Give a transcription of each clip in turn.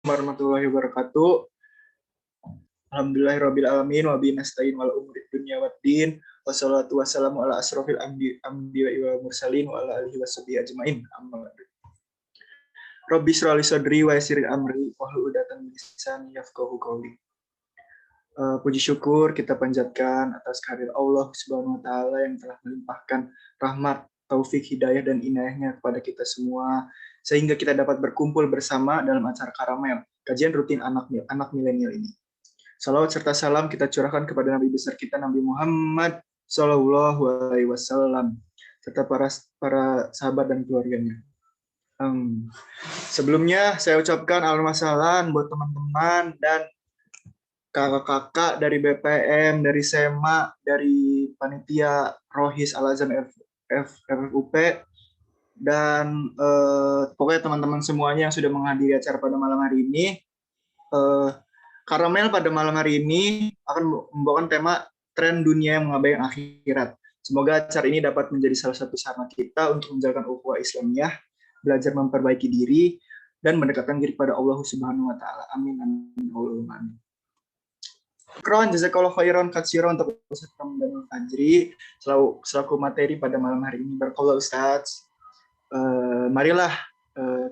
warahmatullahi wabarakatuh. Alhamdulillahirabbil alamin wa bihi nasta'in wal umuri dunya waddin. Wassalatu wassalamu ala asrofil anbiya'i wal mursalin wa ala alihi washabihi ajmain. Amma ba'du. Rabbi shrah li sadri wa yassir amri wahlul 'uqdatam min lisani yafqahu qawli. Puji syukur kita panjatkan atas kehadirat Allah Subhanahu wa taala yang telah melimpahkan rahmat, taufik, hidayah dan inayahnya kepada kita semua sehingga kita dapat berkumpul bersama dalam acara Karamel, kajian rutin anak milenial ini. Salawat serta salam kita curahkan kepada Nabi besar kita Nabi Muhammad Shallallahu Alaihi Wasallam serta para sahabat dan keluarganya. Sebelumnya saya ucapkan alhamdulillah buat teman-teman dan kakak-kakak dari BPM, dari SEMA, dari panitia Rohis Al-Azhar FFUP, dan pokoknya teman-teman semuanya yang sudah menghadiri acara pada malam hari ini. Karamel pada malam hari ini akan membawakan tema tren dunia yang mengabaikan akhirat. Semoga acara ini dapat menjadi salah satu sarana kita untuk menjalankan ukhuwah Islamiyah, belajar memperbaiki diri, dan mendekatkan diri pada Allah Subhanahu wa taala. Amin amin amin. Syukron jazakallahu khairan katsiran untuk Ustaz Ramdanul Fajri selaku materi pada malam hari ini. Barakallahu Ustaz. Marilah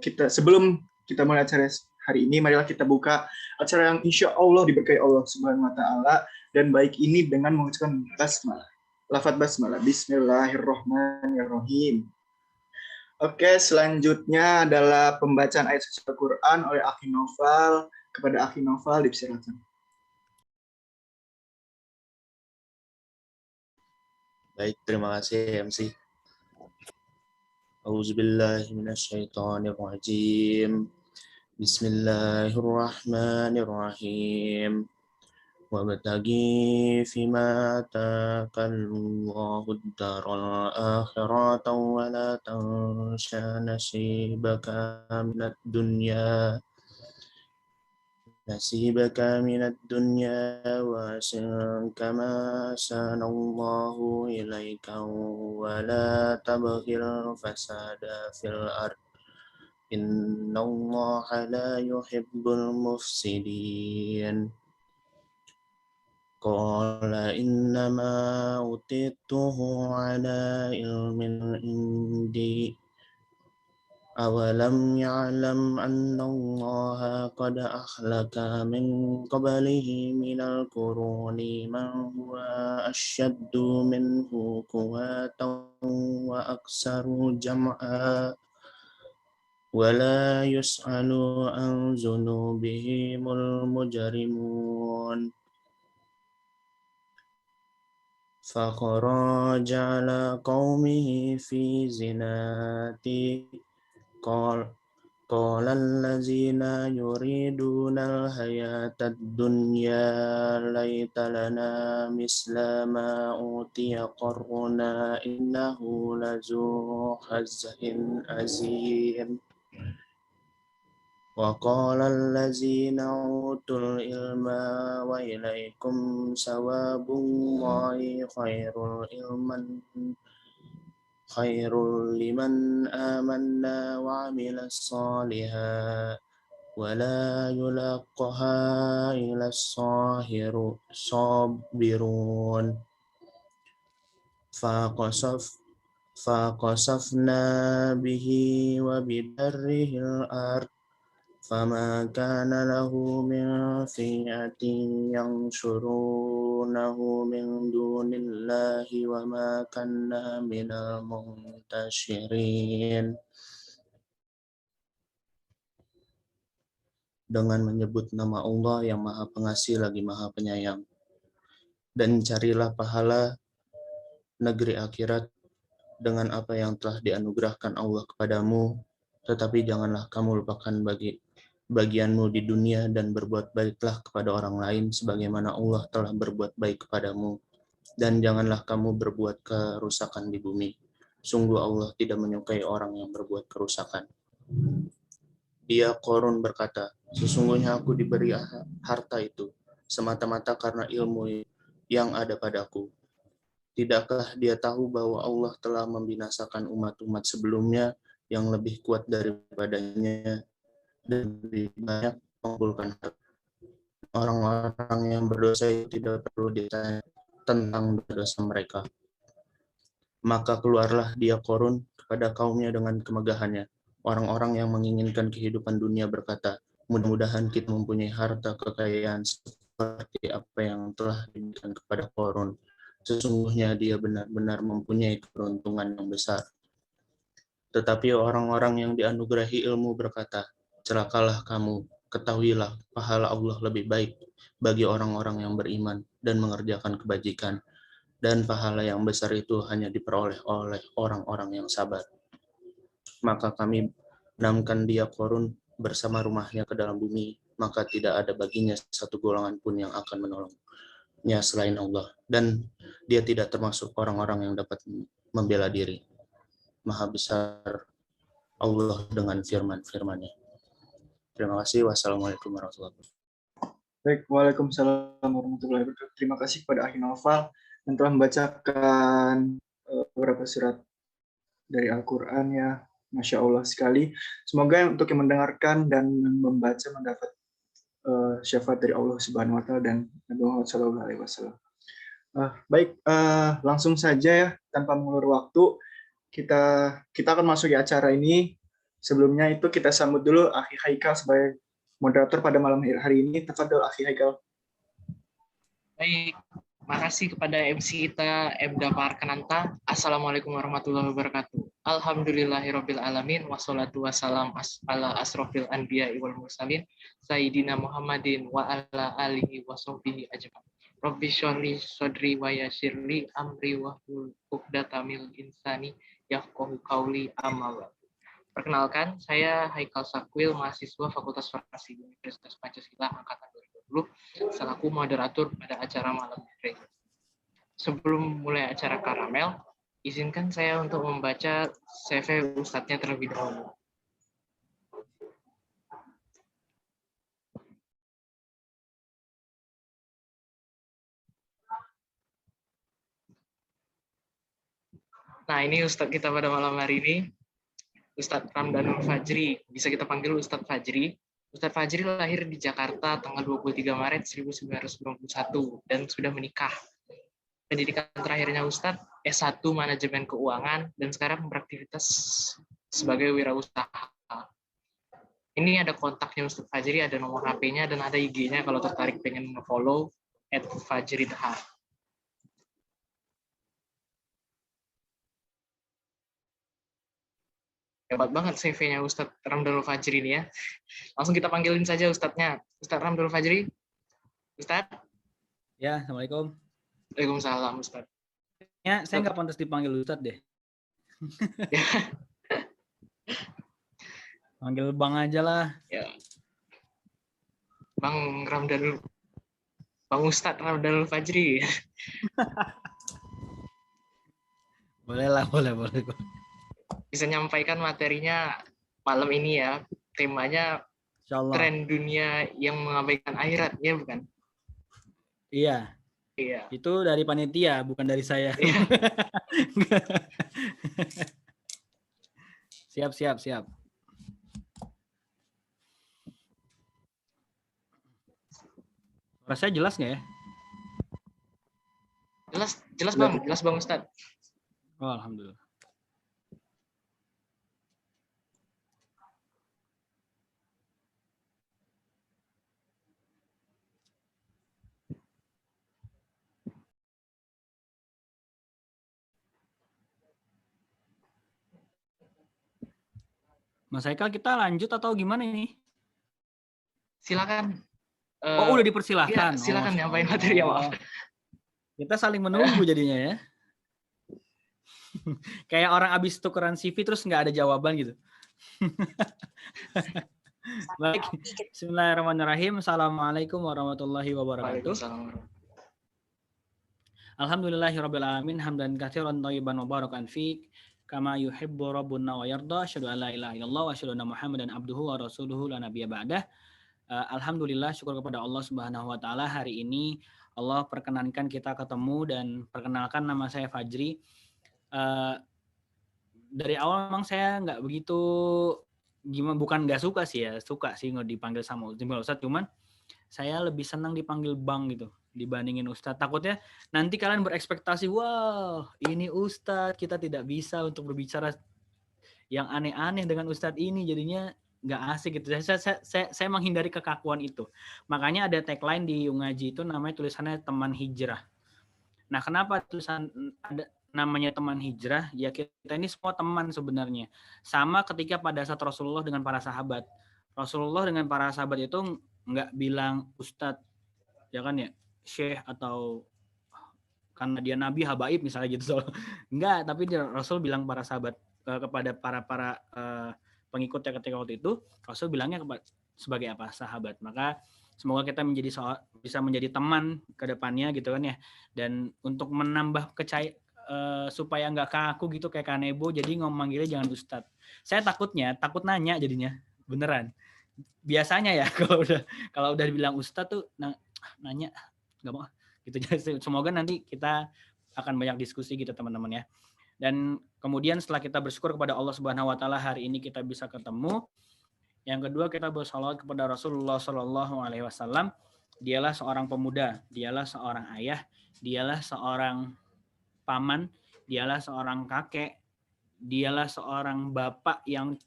kita sebelum kita mulai acara hari ini, marilah kita buka acara yang insya Allah diberkahi Allah Subhanahu wa taala dan baik ini dengan mengucapkan basmalah. Lafaz basmalah. Bismillahirrahmanirrahim. Oke, selanjutnya adalah pembacaan ayat suci Al-Qur'an oleh Akhi Noval. Kepada Akhi Noval dipersilakan. Baik, terima kasih MC. Auzubillahi minasyaitonirrajim. Bismillahirrahmanirrahim. Wabtaghi fima ataakallahu ad-daral akhirata wa la tansha nasibaka minad dunya minad dunya wa ahsin kama ahsanallahu ilaika wa la tabghil fasada fil ard innallaha la yuhibbul mufsidin. Qala innama utituhu ala ilmin indi awalam ya'lam annallaha qad ahlaka min qablihi minal quruni man huwa asyaddu minhu quwwatan wa aksaru jam'a wa la yus'alu an dzunubihimul mujrimun. فخرج على قومه في زناته قال الذين يريدون الحياة الدنيا ليت لنا مثل ما أوتي قارون إنه لذو حظ عظيم. وقال الذين أوتوا العلم وإليكم ثواب الله خير لمن آمن وعمل صالحا ولا يلقها إلا الصابرون. فقصفنا به وبدره الأرض فما كان له من فئة ينصرونه من دون الله وما كان من المنتصرين. Dengan menyebut nama Allah yang Maha Pengasih lagi Maha Penyayang. Dan carilah pahala negeri akhirat dengan apa yang telah dianugerahkan Allah kepadamu, tetapi janganlah kamu lupakan bagianmu di dunia dan berbuat baiklah kepada orang lain sebagaimana Allah telah berbuat baik kepadamu, dan janganlah kamu berbuat kerusakan di bumi. Sungguh Allah tidak menyukai orang yang berbuat kerusakan. Dia Qarun berkata, sesungguhnya aku diberi harta itu semata-mata karena ilmu yang ada padaku. Tidakkah dia tahu bahwa Allah telah membinasakan umat-umat sebelumnya yang lebih kuat daripadanya dan lebih banyak mengumpulkan harta. Orang-orang yang berdosa itu tidak perlu ditanya tentang dosa mereka. Maka keluarlah dia Korun kepada kaumnya dengan kemegahannya. Orang-orang yang menginginkan kehidupan dunia berkata, mudah-mudahan kita mempunyai harta kekayaan seperti apa yang telah diberikan kepada Korun. Sesungguhnya dia benar-benar mempunyai keberuntungan yang besar. Tetapi orang-orang yang dianugerahi ilmu berkata, celakalah kamu, ketahuilah pahala Allah lebih baik bagi orang-orang yang beriman dan mengerjakan kebajikan, dan pahala yang besar itu hanya diperoleh oleh orang-orang yang sabar. Maka kami benamkan dia Korun bersama rumahnya ke dalam bumi, maka tidak ada baginya satu golongan pun yang akan menolongnya selain Allah, dan dia tidak termasuk orang-orang yang dapat membela diri. Maha besar Allah dengan firman-firman-Nya. Terima kasih. Wassalamualaikum warahmatullahi wabarakatuh. Baik, Waalaikumsalam warahmatullahi wabarakatuh. Terima kasih kepada Akhi Naufal yang telah membacakan beberapa surat dari Al-Quran ya. Masya Allah sekali. Semoga untuk yang mendengarkan dan membaca mendapat syafaat dari Allah Subhanahu wa Ta'ala dan Nabi Muhammad SAW. Baik, langsung saja ya, tanpa mengulur waktu, kita akan masuk ke acara ini. Sebelumnya itu kita sambut dulu Akhi Haikal sebagai moderator pada malam hari ini. Tafadhol Akhi Haikal. Baik, makasih kepada MC kita Ebda Parkananta. Assalamualaikum warahmatullahi wabarakatuh. Alhamdulillahirabbil alamin wassalatu wassalam ala asrofil anbiya wal mursalin sayyidina Muhammadin wa ala alihi washabbihi ajmain. Rabbi shrahli sadri wa yassirli amri wahlul 'uqdatam min lisani yafqahu qawli amma ba'du. Perkenalkan, saya Haikal Sakwil, mahasiswa Fakultas Farmasi Universitas Pancasila angkatan 2020, selaku moderator pada acara malam hari. Sebelum mulai acara Karamel, izinkan saya untuk membaca CV Ustadznya terlebih dahulu. Nah, ini Ustadz kita pada malam hari ini, Ustadz Ramdanul Fajri, bisa kita panggil Ustadz Fajri. Ustadz Fajri lahir di Jakarta tanggal 23 Maret 1991 dan sudah menikah. Pendidikan terakhirnya Ustadz S1 Manajemen Keuangan dan sekarang beraktivitas sebagai wirausaha. Ini ada kontaknya Ustadz Fajri, ada nomor HP-nya dan ada IG-nya kalau tertarik pengen nge-follow @fajridhar. Hebat banget CV-nya Ustadz Ramdanul Fajri ini ya. Langsung kita panggilin saja Ustadznya. Ustadz Ramdanul Fajri. Ustadz? Ya, Assalamualaikum. Waalaikumsalam Ustadz. Ya, saya nggak pantas dipanggil Ustadz deh. Panggil Bang aja lah. Ya. Bang Ramdanul. Bang Ustadz Ramdanul Fajri. Boleh lah, boleh. Bisa nyampaikan materinya malam ini ya. Temanya Insyaallah. tren dunia yang mengabaikan akhirat, ya bukan? Iya. Iya. Itu dari panitia, bukan dari saya. Iya. Siap. Rasanya jelas nggak ya? Jelas Bang Ustadz. Oh, alhamdulillah. Mas Haikal, kita lanjut atau gimana ini? Silakan. Oh, udah dipersilahkan. Iya, silakan nyampain materi ya, maaf. Kita saling menunggu jadinya ya. Kayak orang abis tukeran CV terus nggak ada jawaban gitu. Baik, bismillahirrahmanirrahim. Assalamualaikum warahmatullahi wabarakatuh. Alhamdulillahirabbil alamin hamdan katsiran thayyiban mubarakan fi kama yuhibbu rabbuna wa yarda. Asyhadu an la ilaha illallah wa asyhadu anna Muhammadan abduhu wa rasuluhu la nabiyya ba'dah. Alhamdulillah, syukur kepada Allah Subhanahu wa taala, hari ini Allah perkenankan kita ketemu dan perkenalkan, nama saya Fajri. Dari awal memang saya nggak begitu gimana, bukan nggak suka sih ya, suka sih nggak dipanggil sama Ustadz, cuman saya lebih senang dipanggil Bang gitu dibandingin Ustadz. Takutnya nanti kalian berekspektasi, wah ini Ustadz, kita tidak bisa untuk berbicara yang aneh-aneh dengan Ustadz ini, jadinya nggak asik gitu. Saya menghindari kekakuan itu. Makanya ada tagline di Ungaji itu namanya tulisannya teman hijrah. Nah, kenapa tulisan ada namanya teman hijrah? Ya kita ini semua teman sebenarnya. Sama ketika pada saat Rasulullah dengan para sahabat. Rasulullah dengan para sahabat itu nggak bilang Ustadz, ya kan ya, Syekh atau karena dia Nabi habaib misalnya gitu. Enggak, tapi Rasul bilang para sahabat kepada para pengikutnya ketika waktu itu, Rasul bilangnya sebagai apa? Sahabat. Maka semoga kita bisa menjadi teman ke depannya gitu kan ya. Dan untuk menambah supaya nggak kaku gitu kayak Kanebo, jadi manggilnya jangan Ustadz. Saya takut nanya jadinya, beneran. Biasanya ya kalau udah dibilang Ustadz tuh nanya nggak mau gitu. Semoga nanti kita akan banyak diskusi gitu teman-teman ya. Dan kemudian setelah kita bersyukur kepada Allah Subhanahu wa taala hari ini kita bisa ketemu. Yang kedua kita bersalawat kepada Rasulullah Shallallahu alaihi wasallam. Dialah seorang pemuda, dialah seorang ayah, dialah seorang paman, dialah seorang kakek, dialah seorang bapak yang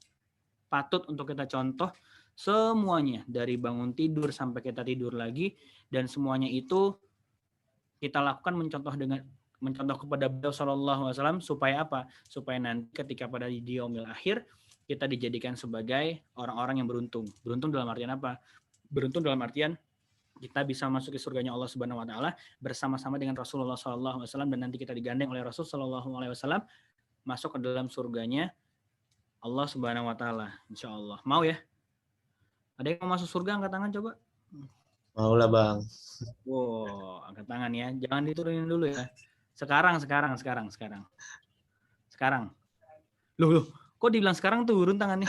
patut untuk kita contoh semuanya dari bangun tidur sampai kita tidur lagi, dan semuanya itu kita lakukan mencontoh kepada beliau Shallallahu alaihi wasallam supaya apa? Supaya nanti ketika pada di yaumil akhir kita dijadikan sebagai orang-orang yang beruntung. Beruntung dalam artian apa? Beruntung dalam artian kita bisa masuk ke surganya Allah Subhanahu wa taala bersama-sama dengan Rasulullah Shallallahu alaihi wasallam, dan nanti kita digandeng oleh Rasul Shallallahu alaihi wasallam masuk ke dalam surganya Allah Subhanahu wa taala, insyaallah. Mau ya? Ada yang mau masuk surga angkat tangan coba? Mau lah Bang. Wow, angkat tangan ya. Jangan diturunin dulu ya. Sekarang. Loh, kok dibilang sekarang turun tangannya?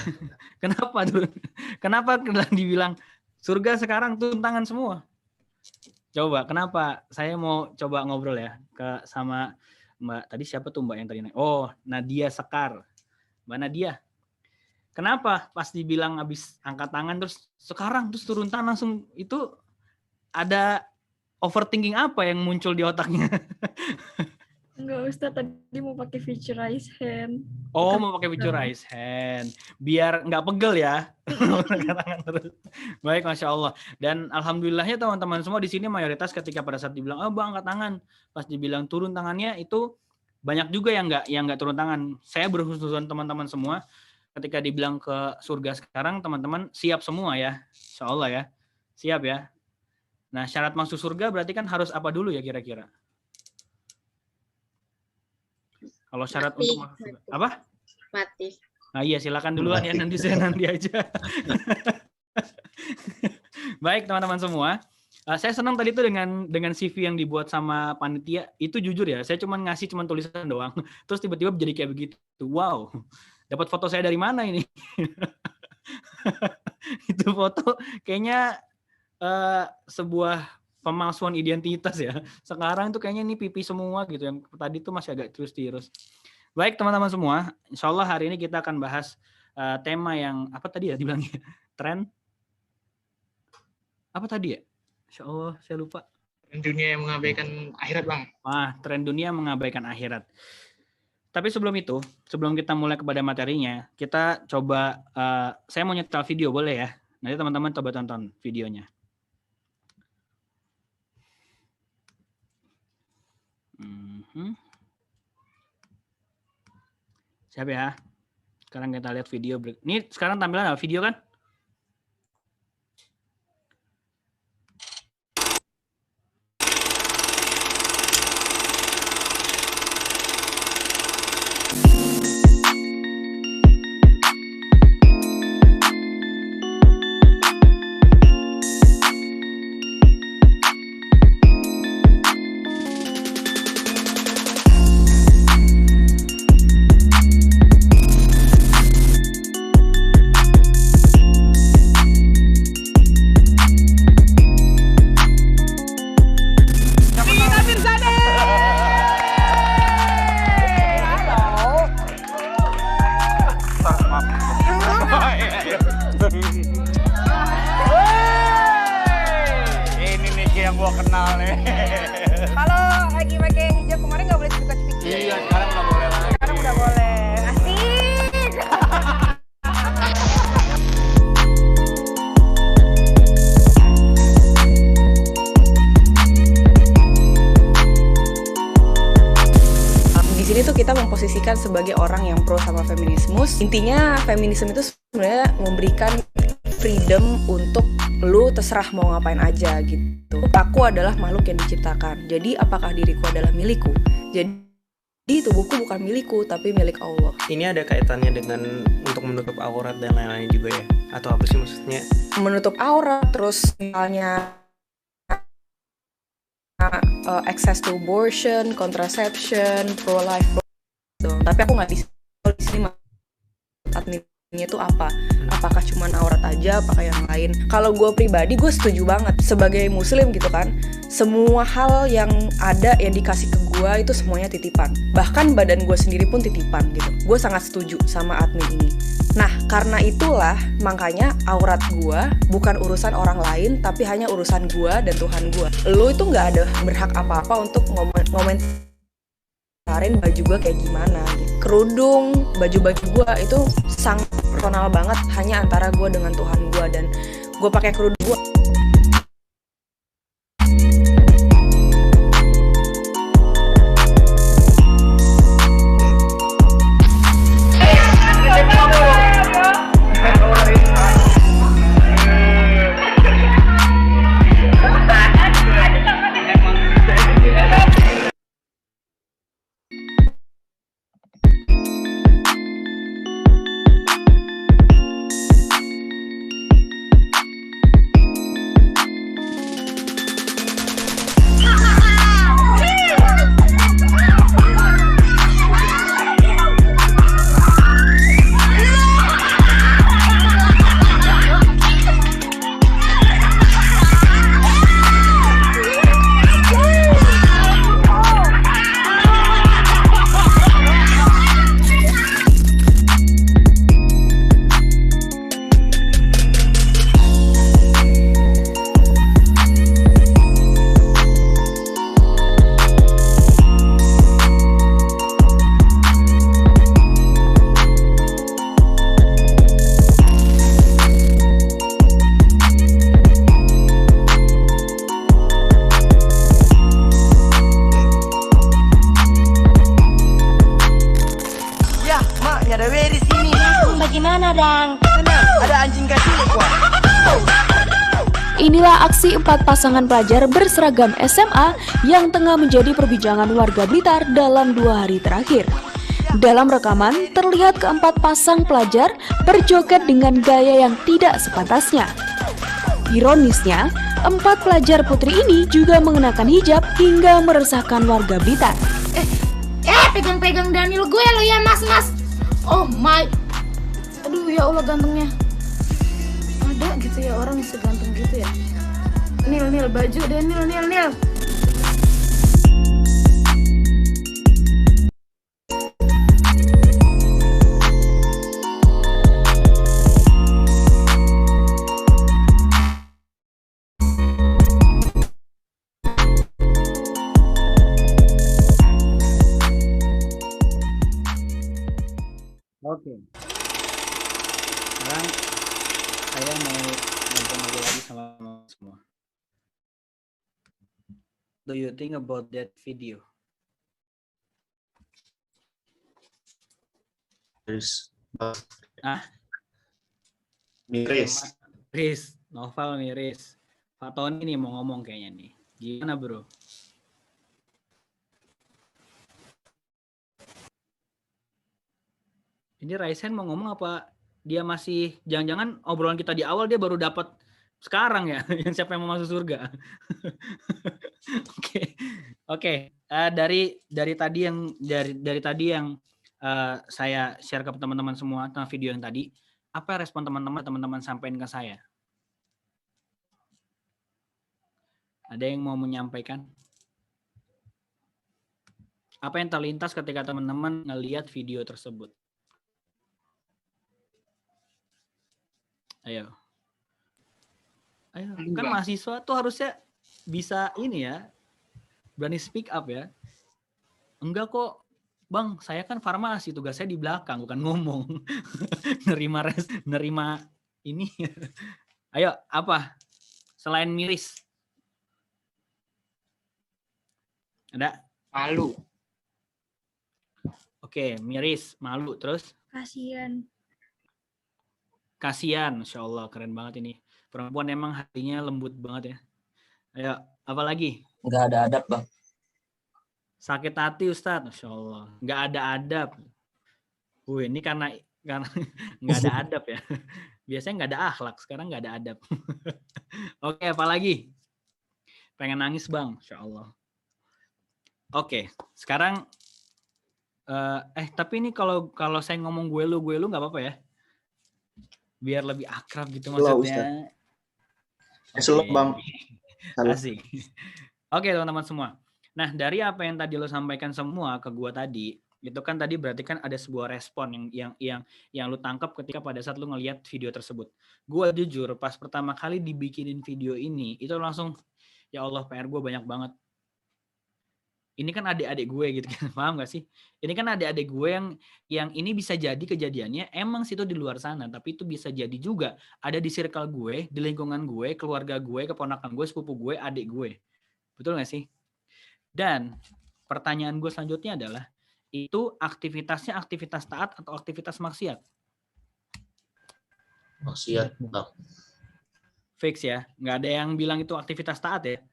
Kenapa turun? Kenapa dibilang surga sekarang turun tangan semua? Coba, kenapa? Saya mau coba ngobrol ya sama Mbak. Tadi siapa tuh Mbak yang tadi naik? Oh, Nadia Sekar. Mbak Nadia. Kenapa pas dibilang habis angkat tangan terus sekarang terus turun tangan langsung, itu ada overthinking apa yang muncul di otaknya? Enggak, Ustaz, tadi mau pakai feature raise hand. Oh, mau pakai feature raise hand. Biar nggak pegel ya. Terus. Baik, Masya Allah. Dan alhamdulillahnya teman-teman semua di sini mayoritas ketika pada saat dibilang, oh Bang, angkat tangan. Pas dibilang turun tangannya, itu banyak juga yang nggak turun tangan. Saya berhusnuzon teman-teman semua. Ketika dibilang ke surga sekarang, teman-teman siap semua ya. Insya Allah ya. Siap ya. Nah, syarat masuk surga berarti kan harus apa dulu ya kira-kira? Kalau syarat mati, untuk masuk surga. Apa? Mati. Nah iya, silakan duluan ya, nanti saya aja. Baik teman-teman semua. Saya senang tadi tuh dengan CV yang dibuat sama panitia. Itu jujur ya, saya cuma ngasih tulisan doang. Terus tiba-tiba jadi kayak begitu. Wow. Dapat foto saya dari mana ini? Itu foto kayaknya sebuah pemalsuan identitas ya. Sekarang tuh kayaknya ini pipi semua gitu. Yang tadi tuh masih agak terus-terus. Baik teman-teman semua, insya Allah hari ini kita akan bahas tema yang apa tadi ya dibilangnya? Tren? Apa tadi ya? Insya Allah saya lupa. Tren dunia yang mengabaikan akhirat, Bang. Tren dunia mengabaikan akhirat. Tapi sebelum itu, sebelum kita mulai kepada materinya, kita coba, saya mau nyetel video, boleh ya? Nanti teman-teman coba tonton videonya. Siap ya? Sekarang kita lihat video. Ini sekarang tampilan ada video kan? Ini nih yang gua kenal nih. Kalau lagi pakai hijab kemarin nggak boleh cepet-cepet. Iya, sekarang udah boleh lagi. Sekarang udah boleh. Asik. Di sini tuh kita memposisikan sebagai orang yang pro sama feminisme. Intinya feminisme itu sebenarnya memberikan freedom untuk lu terserah mau ngapain aja gitu. Aku adalah makhluk yang diciptakan. Jadi apakah diriku adalah milikku? Jadi tubuhku bukan milikku tapi milik Allah. Ini ada kaitannya dengan untuk menutup aurat dan lain-lain juga ya? Atau apa sih maksudnya? Menutup aurat, terus misalnya access to abortion, contraception, pro-life, gitu. Tapi aku nggak di sini adminnya itu apa? Apakah cuma aurat aja, apakah yang lain? Kalau gue pribadi, gue setuju banget sebagai muslim gitu kan. Semua hal yang ada yang dikasih ke gue itu semuanya titipan. Bahkan badan gue sendiri pun titipan gitu. Gue sangat setuju sama admin ini. Nah, karena itulah makanya aurat gue bukan urusan orang lain, tapi hanya urusan gue dan Tuhan gue. Lu itu nggak ada berhak apa-apa untuk ngomentarin baju gue kayak gimana gitu. Kerudung, baju-baju gue itu sangat personal banget, hanya antara gue dengan Tuhan gue. Dan gue pakai kerudung gue. Bagaimana, Dang? Tenang, ada anjing kecil kok. Inilah aksi 4 pasangan pelajar berseragam SMA yang tengah menjadi perbincangan warga Blitar dalam 2 hari terakhir. Dalam rekaman, terlihat keempat pasang pelajar berjoget dengan gaya yang tidak sepantasnya. Ironisnya, 4 pelajar putri ini juga mengenakan hijab hingga meresahkan warga Blitar. Pegang-pegang Daniel gue lo ya, mas. Oh my. Aduh ya Allah, gantengnya. Ada gitu ya orang seganteng gitu ya. Nil baju deh, Nil. Oke. Sekarang saya mau ngobrol lagi sama semua. Do you think about that video? Miris. Novel miris. Pak Tony nih mau ngomong kayaknya nih. Gimana bro? Ini Raisen mau ngomong apa dia masih jangan-jangan obrolan kita di awal dia baru dapat sekarang ya yang siapa yang mau masuk surga. Oke. Dari tadi yang saya share ke teman-teman semua tentang video yang tadi, apa respon teman-teman sampaikan ke saya? Ada yang mau menyampaikan? Apa yang terlintas ketika teman-teman ngelihat video tersebut? Ayo. Kan mahasiswa tuh harusnya bisa ini ya, berani speak up ya. Enggak kok, Bang, saya kan farmasi, tugas saya di belakang, bukan ngomong. nerima ini. Ayo, apa? Selain miris. Ada? Malu. Oke, miris, malu, terus? Kasian. Kasian, Masya Allah, keren banget ini. Perempuan emang hatinya lembut banget ya. Ayo, apa lagi? Nggak ada adab, Bang. Sakit hati, Ustadz. Masya Allah. Nggak ada adab. Ini karena nggak ada adab ya. Biasanya nggak ada akhlak, sekarang nggak ada adab. Oke, apa lagi? Pengen nangis, Bang. Masya Allah. Oke, sekarang tapi ini kalau saya ngomong gue lu nggak apa-apa ya? Biar lebih akrab gitu maksudnya. Slow, Bang. Asik. Oke, teman-teman semua. Nah, dari apa yang tadi lo sampaikan semua ke gue tadi, itu kan tadi berarti kan ada sebuah respon yang lo tangkap ketika pada saat lo ngelihat video tersebut. Gue jujur pas pertama kali dibikinin video ini, itu langsung ya Allah, PR gue banyak banget. Ini kan adik-adik gue gitu kan, paham gak sih? Ini kan adik-adik gue yang ini bisa jadi kejadiannya emang situ di luar sana, tapi itu bisa jadi juga ada di circle gue, di lingkungan gue, keluarga gue, keponakan gue, sepupu gue, adik gue. Betul gak sih? Dan pertanyaan gue selanjutnya adalah, itu aktivitasnya aktivitas taat atau aktivitas maksiat? Maksiat, Bang. Fix ya? Nggak ada yang bilang itu aktivitas taat ya?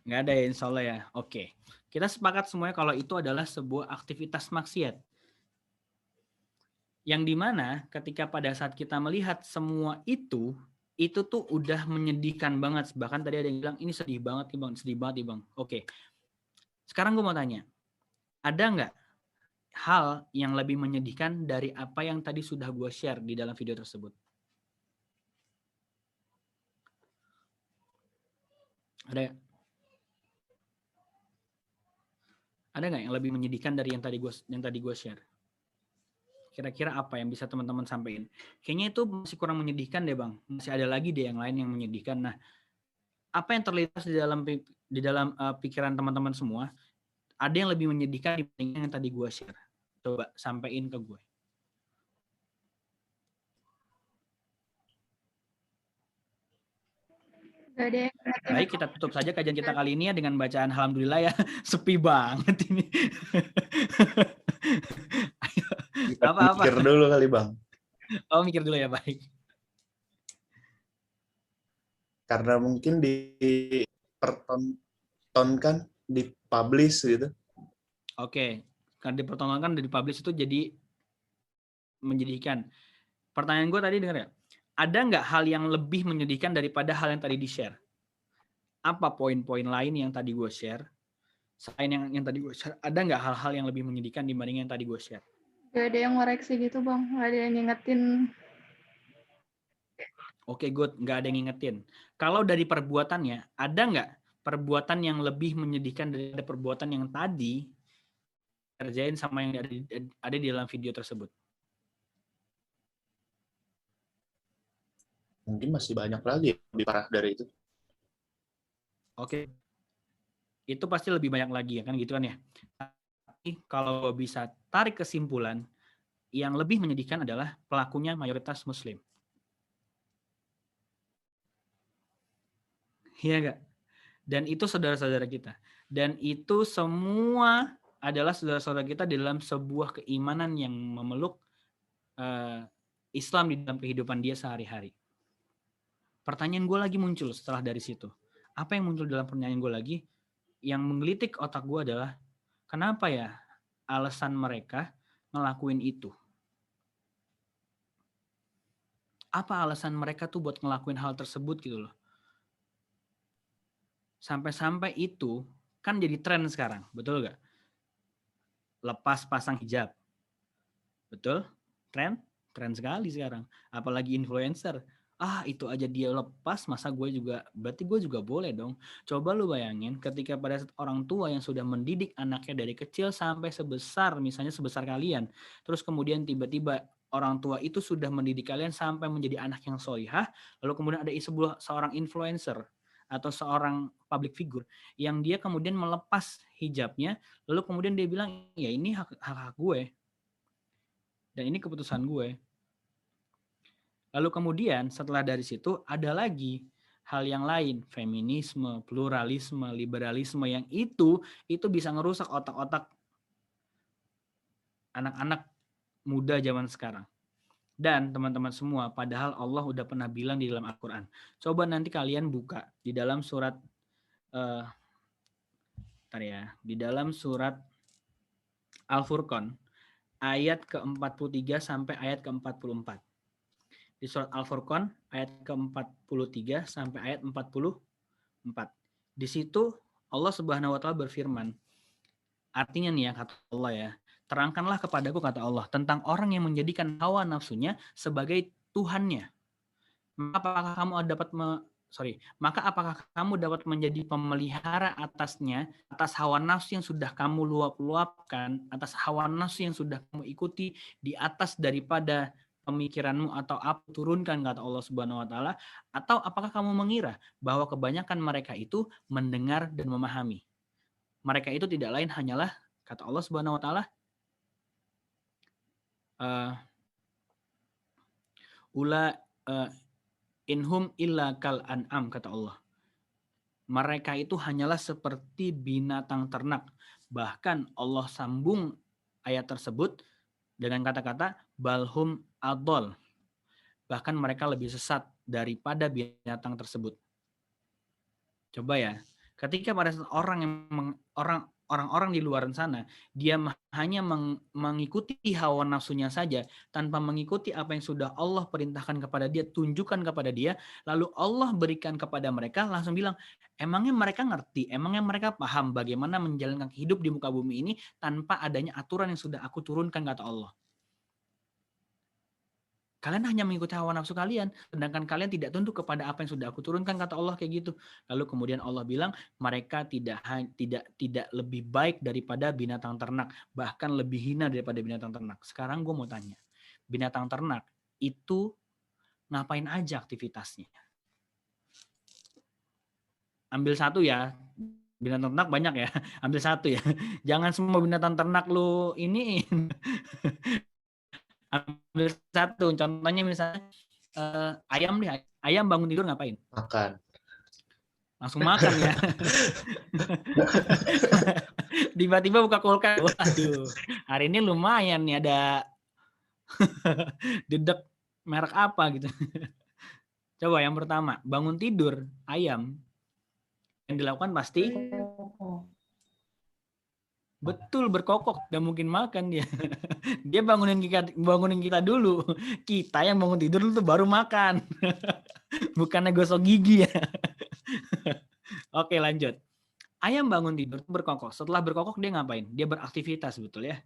Nggak ada ya, insya Allah ya. Oke. Kita sepakat semuanya kalau itu adalah sebuah aktivitas maksiat. Yang dimana ketika pada saat kita melihat semua itu tuh udah menyedihkan banget. Bahkan tadi ada yang bilang, ini sedih banget nih Bang, sedih banget nih Bang. Oke. Sekarang gue mau tanya, ada nggak hal yang lebih menyedihkan dari apa yang tadi sudah gue share di dalam video tersebut? Ada ya? Ada nggak yang lebih menyedihkan dari yang tadi gue share? Kira-kira apa yang bisa teman-teman sampaikan? Kayaknya itu masih kurang menyedihkan deh Bang. Masih ada lagi deh yang lain yang menyedihkan. Nah, apa yang terlintas di dalam pikiran teman-teman semua? Ada yang lebih menyedihkan dibanding yang tadi gue share? Coba sampaikan ke gue. Baik, kita tutup saja kajian kita kali ini ya dengan bacaan Alhamdulillah ya. Sepi banget ini. Apa-apa. Mikir dulu kali Bang. Oh, mikir dulu ya, baik. Karena mungkin dipertontonkan, dipublish gitu. Oke, karena dipertontonkan dan dipublish itu jadi menyedihkan. Pertanyaan gue tadi dengar ya? Ada nggak hal yang lebih menyedihkan daripada hal yang tadi di-share? Apa poin-poin lain yang tadi gue share? Selain yang tadi gue share, ada nggak hal-hal yang lebih menyedihkan dibanding yang tadi gue share? Gak ada yang ngoreksi gitu Bang, gak ada yang ngingetin. Oke, good. Nggak ada yang ngingetin. Kalau dari perbuatannya, ada nggak perbuatan yang lebih menyedihkan daripada perbuatan yang tadi kerjain sama yang ada di dalam video tersebut? Mungkin masih banyak lagi lebih parah dari itu. Oke. Itu pasti lebih banyak lagi ya kan gitu kan ya. Tapi kalau bisa tarik kesimpulan, yang lebih menyedihkan adalah pelakunya mayoritas muslim. Iya enggak? Dan itu saudara-saudara kita. Dan itu semua adalah saudara-saudara kita di dalam sebuah keimanan yang memeluk Islam di dalam kehidupan dia sehari-hari. Pertanyaan gue lagi muncul setelah dari situ. Apa yang muncul dalam pertanyaan gue lagi? Yang menggelitik otak gue adalah, kenapa ya alasan mereka ngelakuin itu? Apa alasan mereka tuh buat ngelakuin hal tersebut gitu loh? Sampai-sampai itu kan jadi tren sekarang, betul gak? Lepas pasang hijab. Betul? Tren? Tren sekali sekarang. Apalagi influencer. Itu aja dia lepas, masa berarti gue juga boleh dong. Coba lu bayangin ketika pada saat orang tua yang sudah mendidik anaknya dari kecil sampai misalnya sebesar kalian, terus kemudian tiba-tiba orang tua itu sudah mendidik kalian sampai menjadi anak yang solihah, lalu kemudian ada seorang influencer atau seorang public figure yang dia kemudian melepas hijabnya, lalu kemudian dia bilang, ya ini hak gue, dan ini keputusan gue. Lalu kemudian setelah dari situ ada lagi hal yang lain, feminisme, pluralisme, liberalisme, yang itu bisa ngerusak otak-otak anak-anak muda zaman sekarang. Dan teman-teman semua, padahal Allah udah pernah bilang di dalam Al-Quran. Coba nanti kalian buka di dalam surat di dalam surat Al-Furqan ayat ke-43 sampai ayat ke-44. Di surat Al-Furqan ayat ke-43 sampai ayat 44. Di situ Allah Subhanahu wa taala berfirman. Artinya nih ya, kata Allah ya, terangkanlah kepadaku, kata Allah, tentang orang yang menjadikan hawa nafsunya sebagai Tuhannya. Maka apakah kamu dapat menjadi pemelihara atasnya, atas hawa nafsu yang sudah kamu luap-luapkan, atas hawa nafsu yang sudah kamu ikuti di atas daripada pemikiranmu atau apa turunkan, kata Allah Subhanahu wa taala, atau apakah kamu mengira bahwa kebanyakan mereka itu mendengar dan memahami? Mereka itu tidak lain hanyalah, kata Allah Subhanahu wa taala, inhum illa kal an'am, kata Allah. Mereka itu hanyalah seperti binatang ternak. Bahkan Allah sambung ayat tersebut dengan kata-kata balhum adol. Bahkan mereka lebih sesat daripada binatang tersebut. Coba ya, ketika pada orang-orang di luar sana, dia hanya mengikuti hawa nafsunya saja, tanpa mengikuti apa yang sudah Allah perintahkan kepada dia, tunjukkan kepada dia, lalu Allah berikan kepada mereka, langsung bilang, emangnya mereka ngerti, emangnya mereka paham bagaimana menjalankan hidup di muka bumi ini tanpa adanya aturan yang sudah aku turunkan, kata Allah. Kalian hanya mengikuti hawa nafsu kalian, sedangkan kalian tidak tunduk kepada apa yang sudah aku turunkan, kata Allah, kayak gitu. Lalu kemudian Allah bilang, mereka tidak lebih baik daripada binatang ternak, bahkan lebih hina daripada binatang ternak. Sekarang gue mau tanya, binatang ternak itu ngapain aja aktivitasnya? Ambil satu ya, binatang ternak banyak ya, ambil satu ya. Jangan semua binatang ternak lu iniin. Ambil satu, contohnya misalnya ayam deh, ayam bangun tidur ngapain? Makan. Langsung makan ya. Tiba-tiba buka kulkas, waduh, hari ini lumayan nih ada dedek merek apa gitu. Coba yang pertama, bangun tidur ayam, yang dilakukan pasti betul berkokok, gak mungkin makan dia. Dia bangunin kita dulu. Kita yang bangun tidur itu baru makan. Bukannya gosok gigi ya. Oke, lanjut. Ayam bangun tidur berkokok. Setelah berkokok dia ngapain? Dia beraktivitas, betul ya.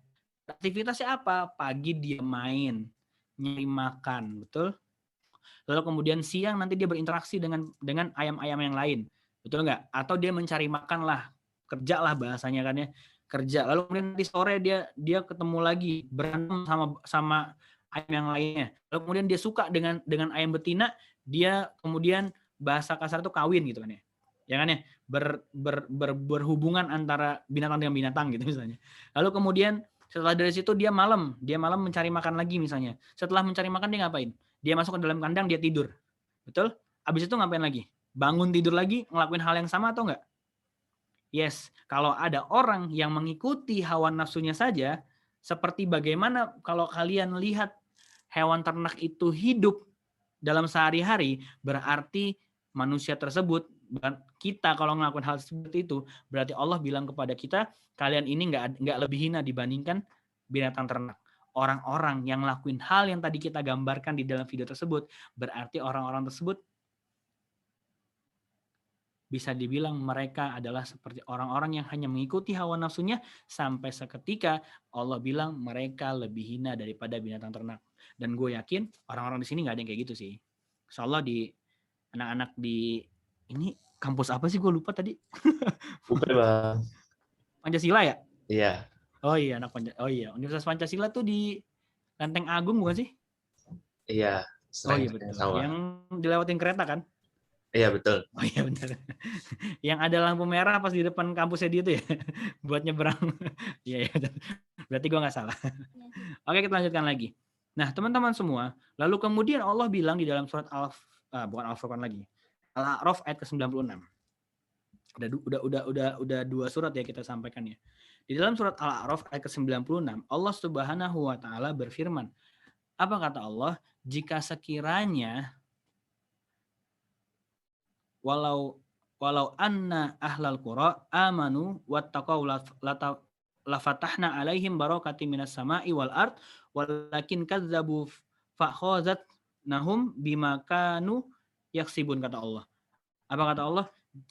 Aktivitasnya apa? Pagi dia main, nyari makan, betul? Lalu kemudian siang nanti dia berinteraksi dengan ayam-ayam yang lain, betul nggak? Atau dia mencari makan lah, kerja lah bahasanya kan ya. Kerja, lalu kemudian di sore dia ketemu lagi, berantem sama ayam yang lainnya. Lalu kemudian dia suka dengan ayam betina, dia kemudian bahasa kasar itu kawin gitu kan ya. Ya kan ya, berhubungan antara binatang dengan binatang gitu misalnya. Lalu kemudian setelah dari situ dia malam mencari makan lagi misalnya. Setelah mencari makan dia ngapain? Dia masuk ke dalam kandang, dia tidur. Betul? Habis itu ngapain lagi? Bangun tidur lagi, ngelakuin hal yang sama atau enggak? Yes, kalau ada orang yang mengikuti hawa nafsunya saja, seperti bagaimana kalau kalian lihat hewan ternak itu hidup dalam sehari-hari, berarti manusia tersebut, kita kalau ngelakuin hal seperti itu, berarti Allah bilang kepada kita, kalian ini nggak lebih hina dibandingkan binatang ternak. Orang-orang yang ngelakuin hal yang tadi kita gambarkan di dalam video tersebut, berarti orang-orang tersebut bisa dibilang mereka adalah seperti orang-orang yang hanya mengikuti hawa nafsunya, sampai seketika Allah bilang mereka lebih hina daripada binatang ternak. Dan gue yakin orang-orang di sini nggak ada yang kayak gitu sih. Insya Allah di anak-anak di ini kampus apa sih, gue lupa tadi. Bukan Bang. Pancasila ya? Iya. Oh iya, Universitas Pancasila tuh di Lenteng Agung bukan sih? Iya, Oh iya Lenteng betul. Sawah. Yang dilewatin kereta kan? Iya betul. Oh iya benar. Yang ada lampu merah pas di depan kampusnya dia tuh ya, buat nyebrang. Iya ya. Berarti gua nggak salah. Oke, kita lanjutkan lagi. Nah, teman-teman semua, lalu kemudian Allah bilang di dalam surat bukan Al-Furqan lagi. Al-A'raf ayat ke-96. Udah dua surat ya kita sampaikan ya. Di dalam surat Al-A'raf ayat ke-96, Allah Subhanahu wa taala berfirman. Apa kata Allah? Jika sekiranya walau anna ahlal qura amanu wattaqau lafatahna alaihim barakatim minas sama'i wal ard walakin kadzabu fakhazatnahum bima kanu yaksibun, kata Allah. Apa kata Allah?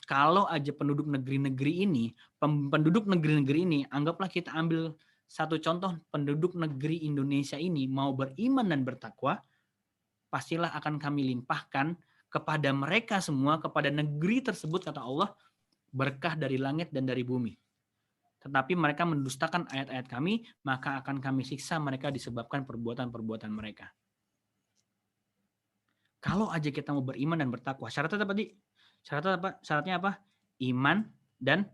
Kalau aja penduduk negeri-negeri ini, anggaplah kita ambil satu contoh, penduduk negeri Indonesia ini mau beriman dan bertakwa, pastilah akan kami limpahkan kepada mereka semua, kepada negeri tersebut, kata Allah, berkah dari langit dan dari bumi. Tetapi mereka mendustakan ayat-ayat kami, maka akan kami siksa mereka disebabkan perbuatan-perbuatan mereka. Kalau aja kita mau beriman dan bertakwa, syaratnya apa, Di? Syaratnya apa? Iman dan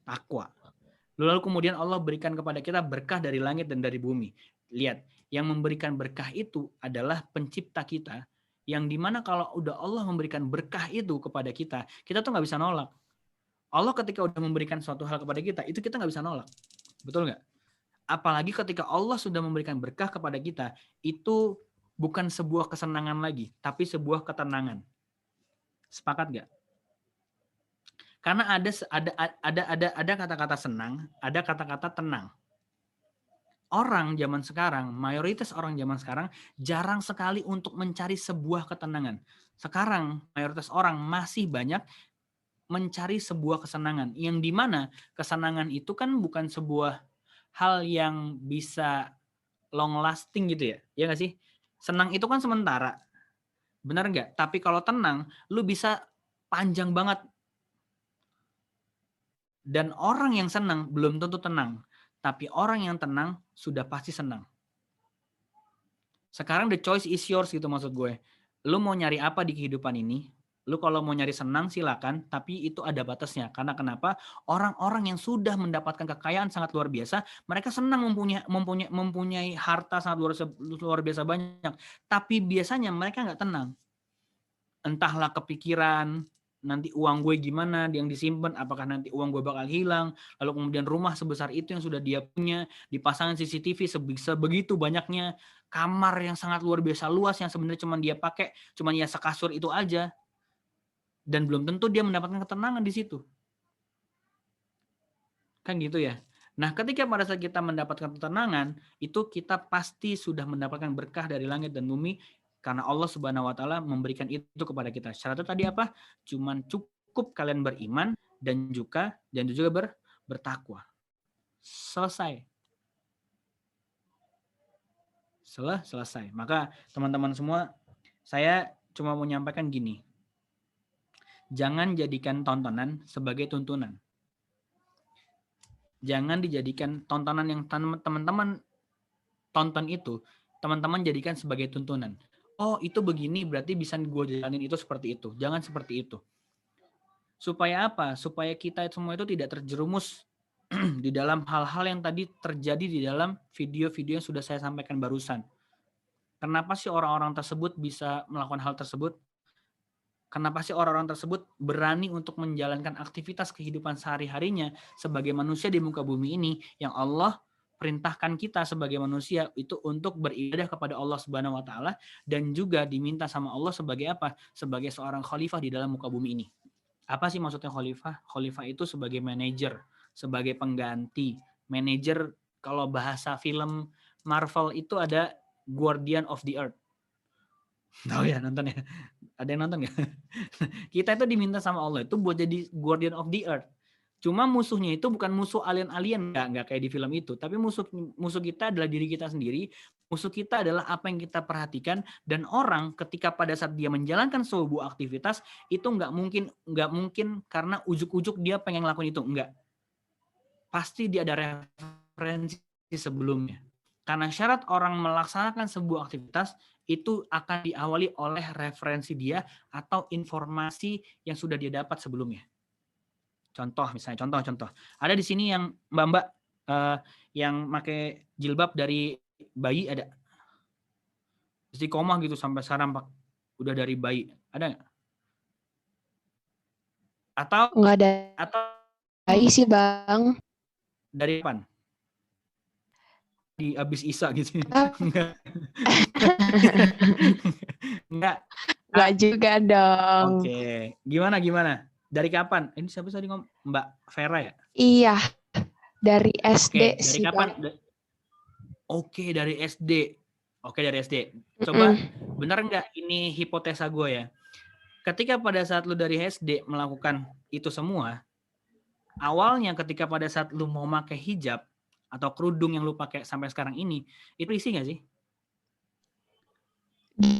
takwa. Lalu kemudian Allah berikan kepada kita berkah dari langit dan dari bumi. Lihat, yang memberikan berkah itu adalah pencipta kita, yang dimana kalau udah Allah memberikan berkah itu kepada kita tuh nggak bisa nolak. Allah ketika udah memberikan suatu hal kepada kita, itu kita nggak bisa nolak. Betul nggak? Apalagi ketika Allah sudah memberikan berkah kepada kita, itu bukan sebuah kesenangan lagi, tapi sebuah ketenangan. Sepakat nggak? Karena ada kata-kata senang, ada kata-kata tenang. Orang zaman sekarang, mayoritas orang zaman sekarang jarang sekali untuk mencari sebuah ketenangan. Sekarang mayoritas orang masih banyak mencari sebuah kesenangan, yang dimana kesenangan itu kan bukan sebuah hal yang bisa long lasting gitu ya, ya nggak sih? Senang itu kan sementara, benar nggak? Tapi kalau tenang, lu bisa panjang banget. Dan orang yang senang belum tentu tenang. Tapi orang yang tenang sudah pasti senang. Sekarang the choice is yours gitu maksud gue. Lu mau nyari apa di kehidupan ini? Lu kalau mau nyari senang silakan, tapi itu ada batasnya. Karena kenapa? Orang-orang yang sudah mendapatkan kekayaan sangat luar biasa, mereka senang mempunyai harta sangat luar biasa banyak. Tapi biasanya mereka nggak tenang. Entahlah kepikiran, nanti uang gue gimana yang disimpan, apakah nanti uang gue bakal hilang, lalu kemudian rumah sebesar itu yang sudah dia punya, dipasangin CCTV sebegitu banyaknya, kamar yang sangat luar biasa luas yang sebenarnya cuma dia pakai, cuma ya sekasur itu aja, dan belum tentu dia mendapatkan ketenangan di situ. Kan gitu ya. Nah, ketika pada saat kita mendapatkan ketenangan, itu kita pasti sudah mendapatkan berkah dari langit dan bumi, karena Allah Subhanahu wa taala memberikan itu kepada kita. Syaratnya tadi apa? Cuman cukup kalian beriman dan juga bertakwa. Selesai. Selesai. Maka teman-teman semua, saya cuma mau menyampaikan gini. Jangan jadikan tontonan sebagai tuntunan. Jangan dijadikan tontonan yang teman-teman tonton itu, teman-teman jadikan sebagai tuntunan. Oh, itu begini, berarti bisa gue jalanin itu seperti itu. Jangan seperti itu. Supaya apa? Supaya kita semua itu tidak terjerumus di dalam hal-hal yang tadi terjadi di dalam video-video yang sudah saya sampaikan barusan. Kenapa sih orang-orang tersebut bisa melakukan hal tersebut? Kenapa sih orang-orang tersebut berani untuk menjalankan aktivitas kehidupan sehari-harinya sebagai manusia di muka bumi ini yang Allah perintahkan kita sebagai manusia itu untuk beribadah kepada Allah Subhanahu wa taala, dan juga diminta sama Allah sebagai apa? Sebagai seorang khalifah di dalam muka bumi ini. Apa sih maksudnya khalifah? Khalifah itu sebagai manajer, sebagai pengganti. Manajer kalau bahasa film Marvel itu ada Guardian of the Earth. Tahu ya, nonton ya? Ada yang nonton nggak? Kita itu diminta sama Allah itu buat jadi Guardian of the Earth. Cuma musuhnya itu bukan musuh alien-alien, nggak kayak di film itu. Tapi musuh kita adalah diri kita sendiri. Musuh kita adalah apa yang kita perhatikan. Dan orang ketika pada saat dia menjalankan sebuah aktivitas itu nggak mungkin karena ujuk-ujuk dia pengen ngelakuin itu, nggak. Pasti dia ada referensi sebelumnya. Karena syarat orang melaksanakan sebuah aktivitas itu akan diawali oleh referensi dia atau informasi yang sudah dia dapat sebelumnya. Contoh misalnya, contoh. Ada di sini yang mbak-mbak yang pakai jilbab dari bayi ada. Istiqomah gitu sampai sekarang Pak. Udah dari bayi. Ada nggak? Atau nggak ada bayi sih Bang. Dari kapan? Di abis Isa gitu. Enggak juga dong. Oke. Gimana? Dari kapan? Ini siapa tadi ngomong? Mbak Vera ya? Iya. Dari SD Dari sih kapan? Bang. Oke, dari SD. Coba benar nggak ini hipotesa gue ya? Ketika pada saat lu dari SD melakukan itu semua, awalnya ketika pada saat lu mau pakai hijab atau kerudung yang lu pakai sampai sekarang ini, itu isi nggak sih?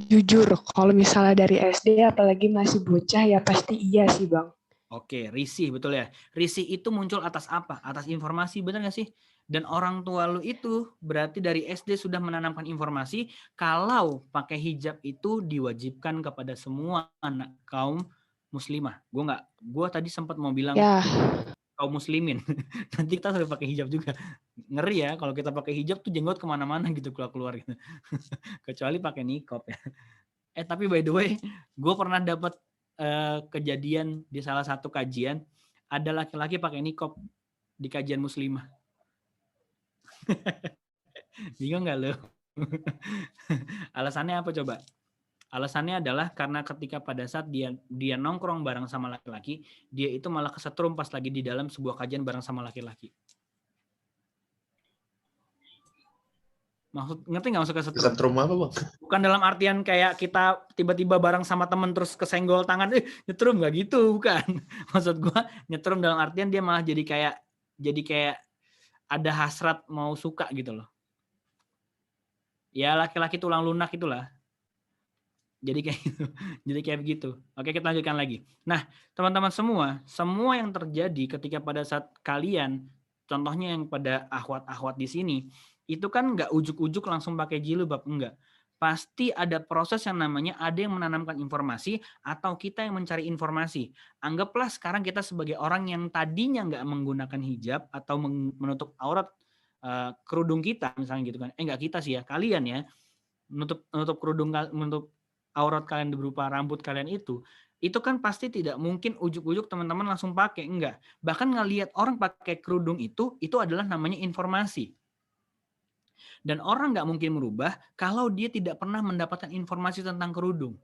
Jujur, kalau misalnya dari SD apalagi masih bocah ya pasti iya sih Bang. Oke, risih betul ya. Risih itu muncul atas apa? Atas informasi, benar nggak sih? Dan orang tua lu itu berarti dari SD sudah menanamkan informasi kalau pakai hijab itu diwajibkan kepada semua anak kaum muslimah. Gue tadi sempat mau bilang kaum muslimin. Nanti kita harus pakai hijab juga. Ngeri ya kalau kita pakai hijab tuh jenggot kemana-mana gitu keluar gitu. Kecuali pakai niqab ya. Tapi by the way, gue pernah dapat kejadian di salah satu kajian ada laki-laki pakai niqab di kajian muslimah. Bingung nggak lo? Alasannya apa coba? Alasannya adalah karena ketika pada saat dia nongkrong bareng sama laki-laki, dia itu malah kesetrum pas lagi di dalam sebuah kajian bareng sama laki-laki. Ngerti nggak maksud kesetrum? Kesetrum apa Bang? Bukan dalam artian kayak kita tiba-tiba bareng sama temen terus kesenggol tangan, nyetrum nggak gitu, bukan. Maksud gua nyetrum dalam artian dia malah jadi kayak ada hasrat mau suka gitu loh. Ya laki-laki tulang lunak itulah. Jadi kayak gitu. Jadi kayak begitu. Oke, kita lanjutkan lagi. Nah, teman-teman semua yang terjadi ketika pada saat kalian, contohnya yang pada akhwat-akhwat di sini, itu kan nggak ujuk-ujuk langsung pakai jilbab, enggak. Pasti ada proses yang namanya ada yang menanamkan informasi atau kita yang mencari informasi. Anggaplah sekarang kita sebagai orang yang tadinya nggak menggunakan hijab atau menutup aurat kerudung kita misalnya gitu kan. Nggak kita sih ya, kalian ya. Menutup kerudung, menutup aurat kalian berupa rambut kalian itu kan pasti tidak mungkin ujuk-ujuk teman-teman langsung pakai, enggak. Bahkan ngelihat orang pakai kerudung itu adalah namanya informasi. Dan orang nggak mungkin merubah kalau dia tidak pernah mendapatkan informasi tentang kerudung.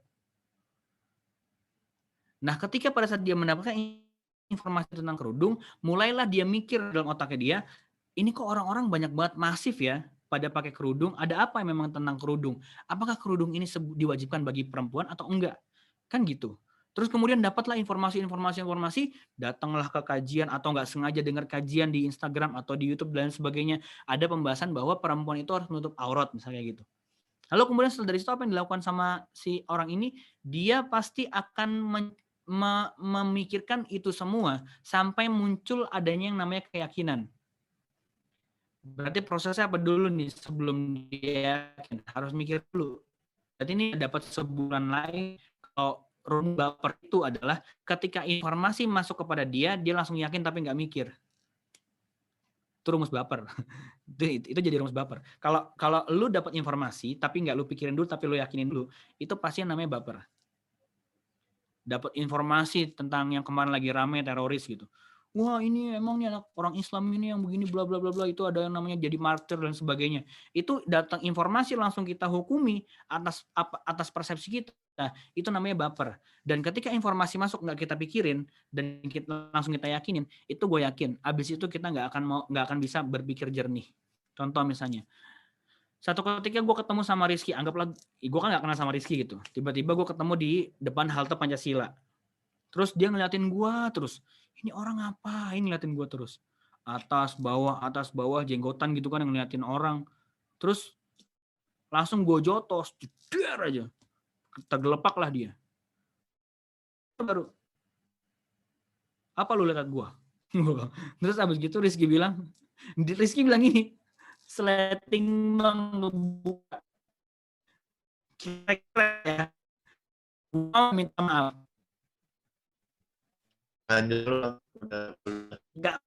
Nah, ketika pada saat dia mendapatkan informasi tentang kerudung, mulailah dia mikir dalam otaknya dia, ini kok orang-orang banyak banget masif ya pada pakai kerudung, ada apa yang memang tentang kerudung? Apakah kerudung ini diwajibkan bagi perempuan atau enggak? Kan gitu. Terus kemudian dapatlah informasi, datanglah ke kajian atau nggak sengaja dengar kajian di Instagram atau di YouTube dan sebagainya. Ada pembahasan bahwa perempuan itu harus menutup aurat misalnya gitu. Lalu kemudian setelah dari situ apa yang dilakukan sama si orang ini? Dia pasti akan memikirkan itu semua sampai muncul adanya yang namanya keyakinan. Berarti prosesnya apa dulu nih sebelum dia yakin? Harus mikir dulu. Berarti ini dapat sebulan lain kalau rumus baper itu adalah ketika informasi masuk kepada dia langsung yakin tapi nggak mikir. Itu rumus baper. Itu jadi rumus baper. Kalau lu dapat informasi tapi nggak lu pikirin dulu tapi lu yakinin dulu, itu pasti yang namanya baper. Dapat informasi tentang yang kemarin lagi rame teroris gitu. Wah ini emang nih anak orang Islam ini yang begini bla bla bla bla, itu ada yang namanya jadi martir dan sebagainya. Itu datang informasi langsung kita hukumi atas persepsi kita. Itu namanya baper. Dan ketika informasi masuk nggak kita pikirin dan langsung kita yakinin, itu gue yakin abis itu kita nggak akan bisa berpikir jernih. Contoh misalnya, satu ketika gue ketemu sama Rizky, anggaplah gue kan nggak kenal sama Rizky gitu, tiba-tiba gue ketemu di depan halte Pancasila, terus dia ngeliatin gue terus, ini orang apa? Ini ngeliatin gue terus, atas bawah jenggotan gitu kan yang ngeliatin orang, terus langsung gue jotos, jeder aja. Tergelepaklah dia. Baru, apa lu lihat gua? Terus abis gitu Rizky bilang gini, sleting ngebuka. Kira-kira ya, gua minta maaf. Nggak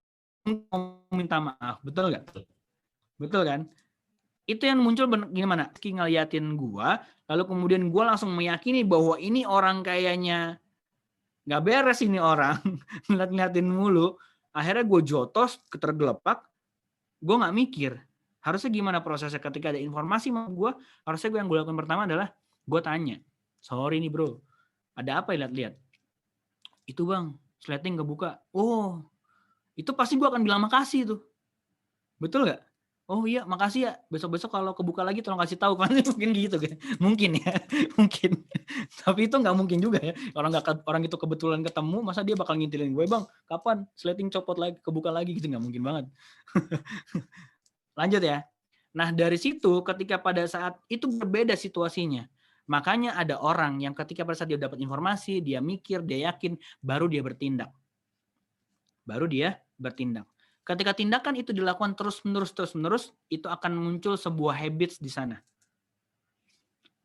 mau minta maaf, betul nggak? Betul kan? Itu yang muncul gimana? Ngeliatin gua, lalu kemudian gua langsung meyakini bahwa ini orang kayaknya nggak beres ini orang, ngeliatin mulu. Akhirnya gue jotos, ketergelepak, gue nggak mikir. Harusnya gimana prosesnya ketika ada informasi sama gue, harusnya gue yang gue lakukan pertama adalah gue tanya, sorry nih bro, ada apa ya lihat-lihat? Itu bang, sleting kebuka. Oh, itu pasti gue akan bilang makasih tuh. Betul nggak? Oh iya, makasih ya. Besok-besok kalau kebuka lagi tolong kasih tahu. Mungkin gitu kan? Mungkin ya, mungkin. Tapi itu nggak mungkin juga ya. Orang itu kebetulan ketemu, masa dia bakal ngintilin gue, bang, kapan sleting copot lagi, kebuka lagi gitu? Nggak mungkin banget. Lanjut ya. Nah dari situ, ketika pada saat itu berbeda situasinya. Makanya ada orang yang ketika pada saat dia dapat informasi, dia mikir, dia yakin, baru dia bertindak. Baru dia bertindak. Ketika tindakan itu dilakukan terus-menerus, itu akan muncul sebuah habits di sana.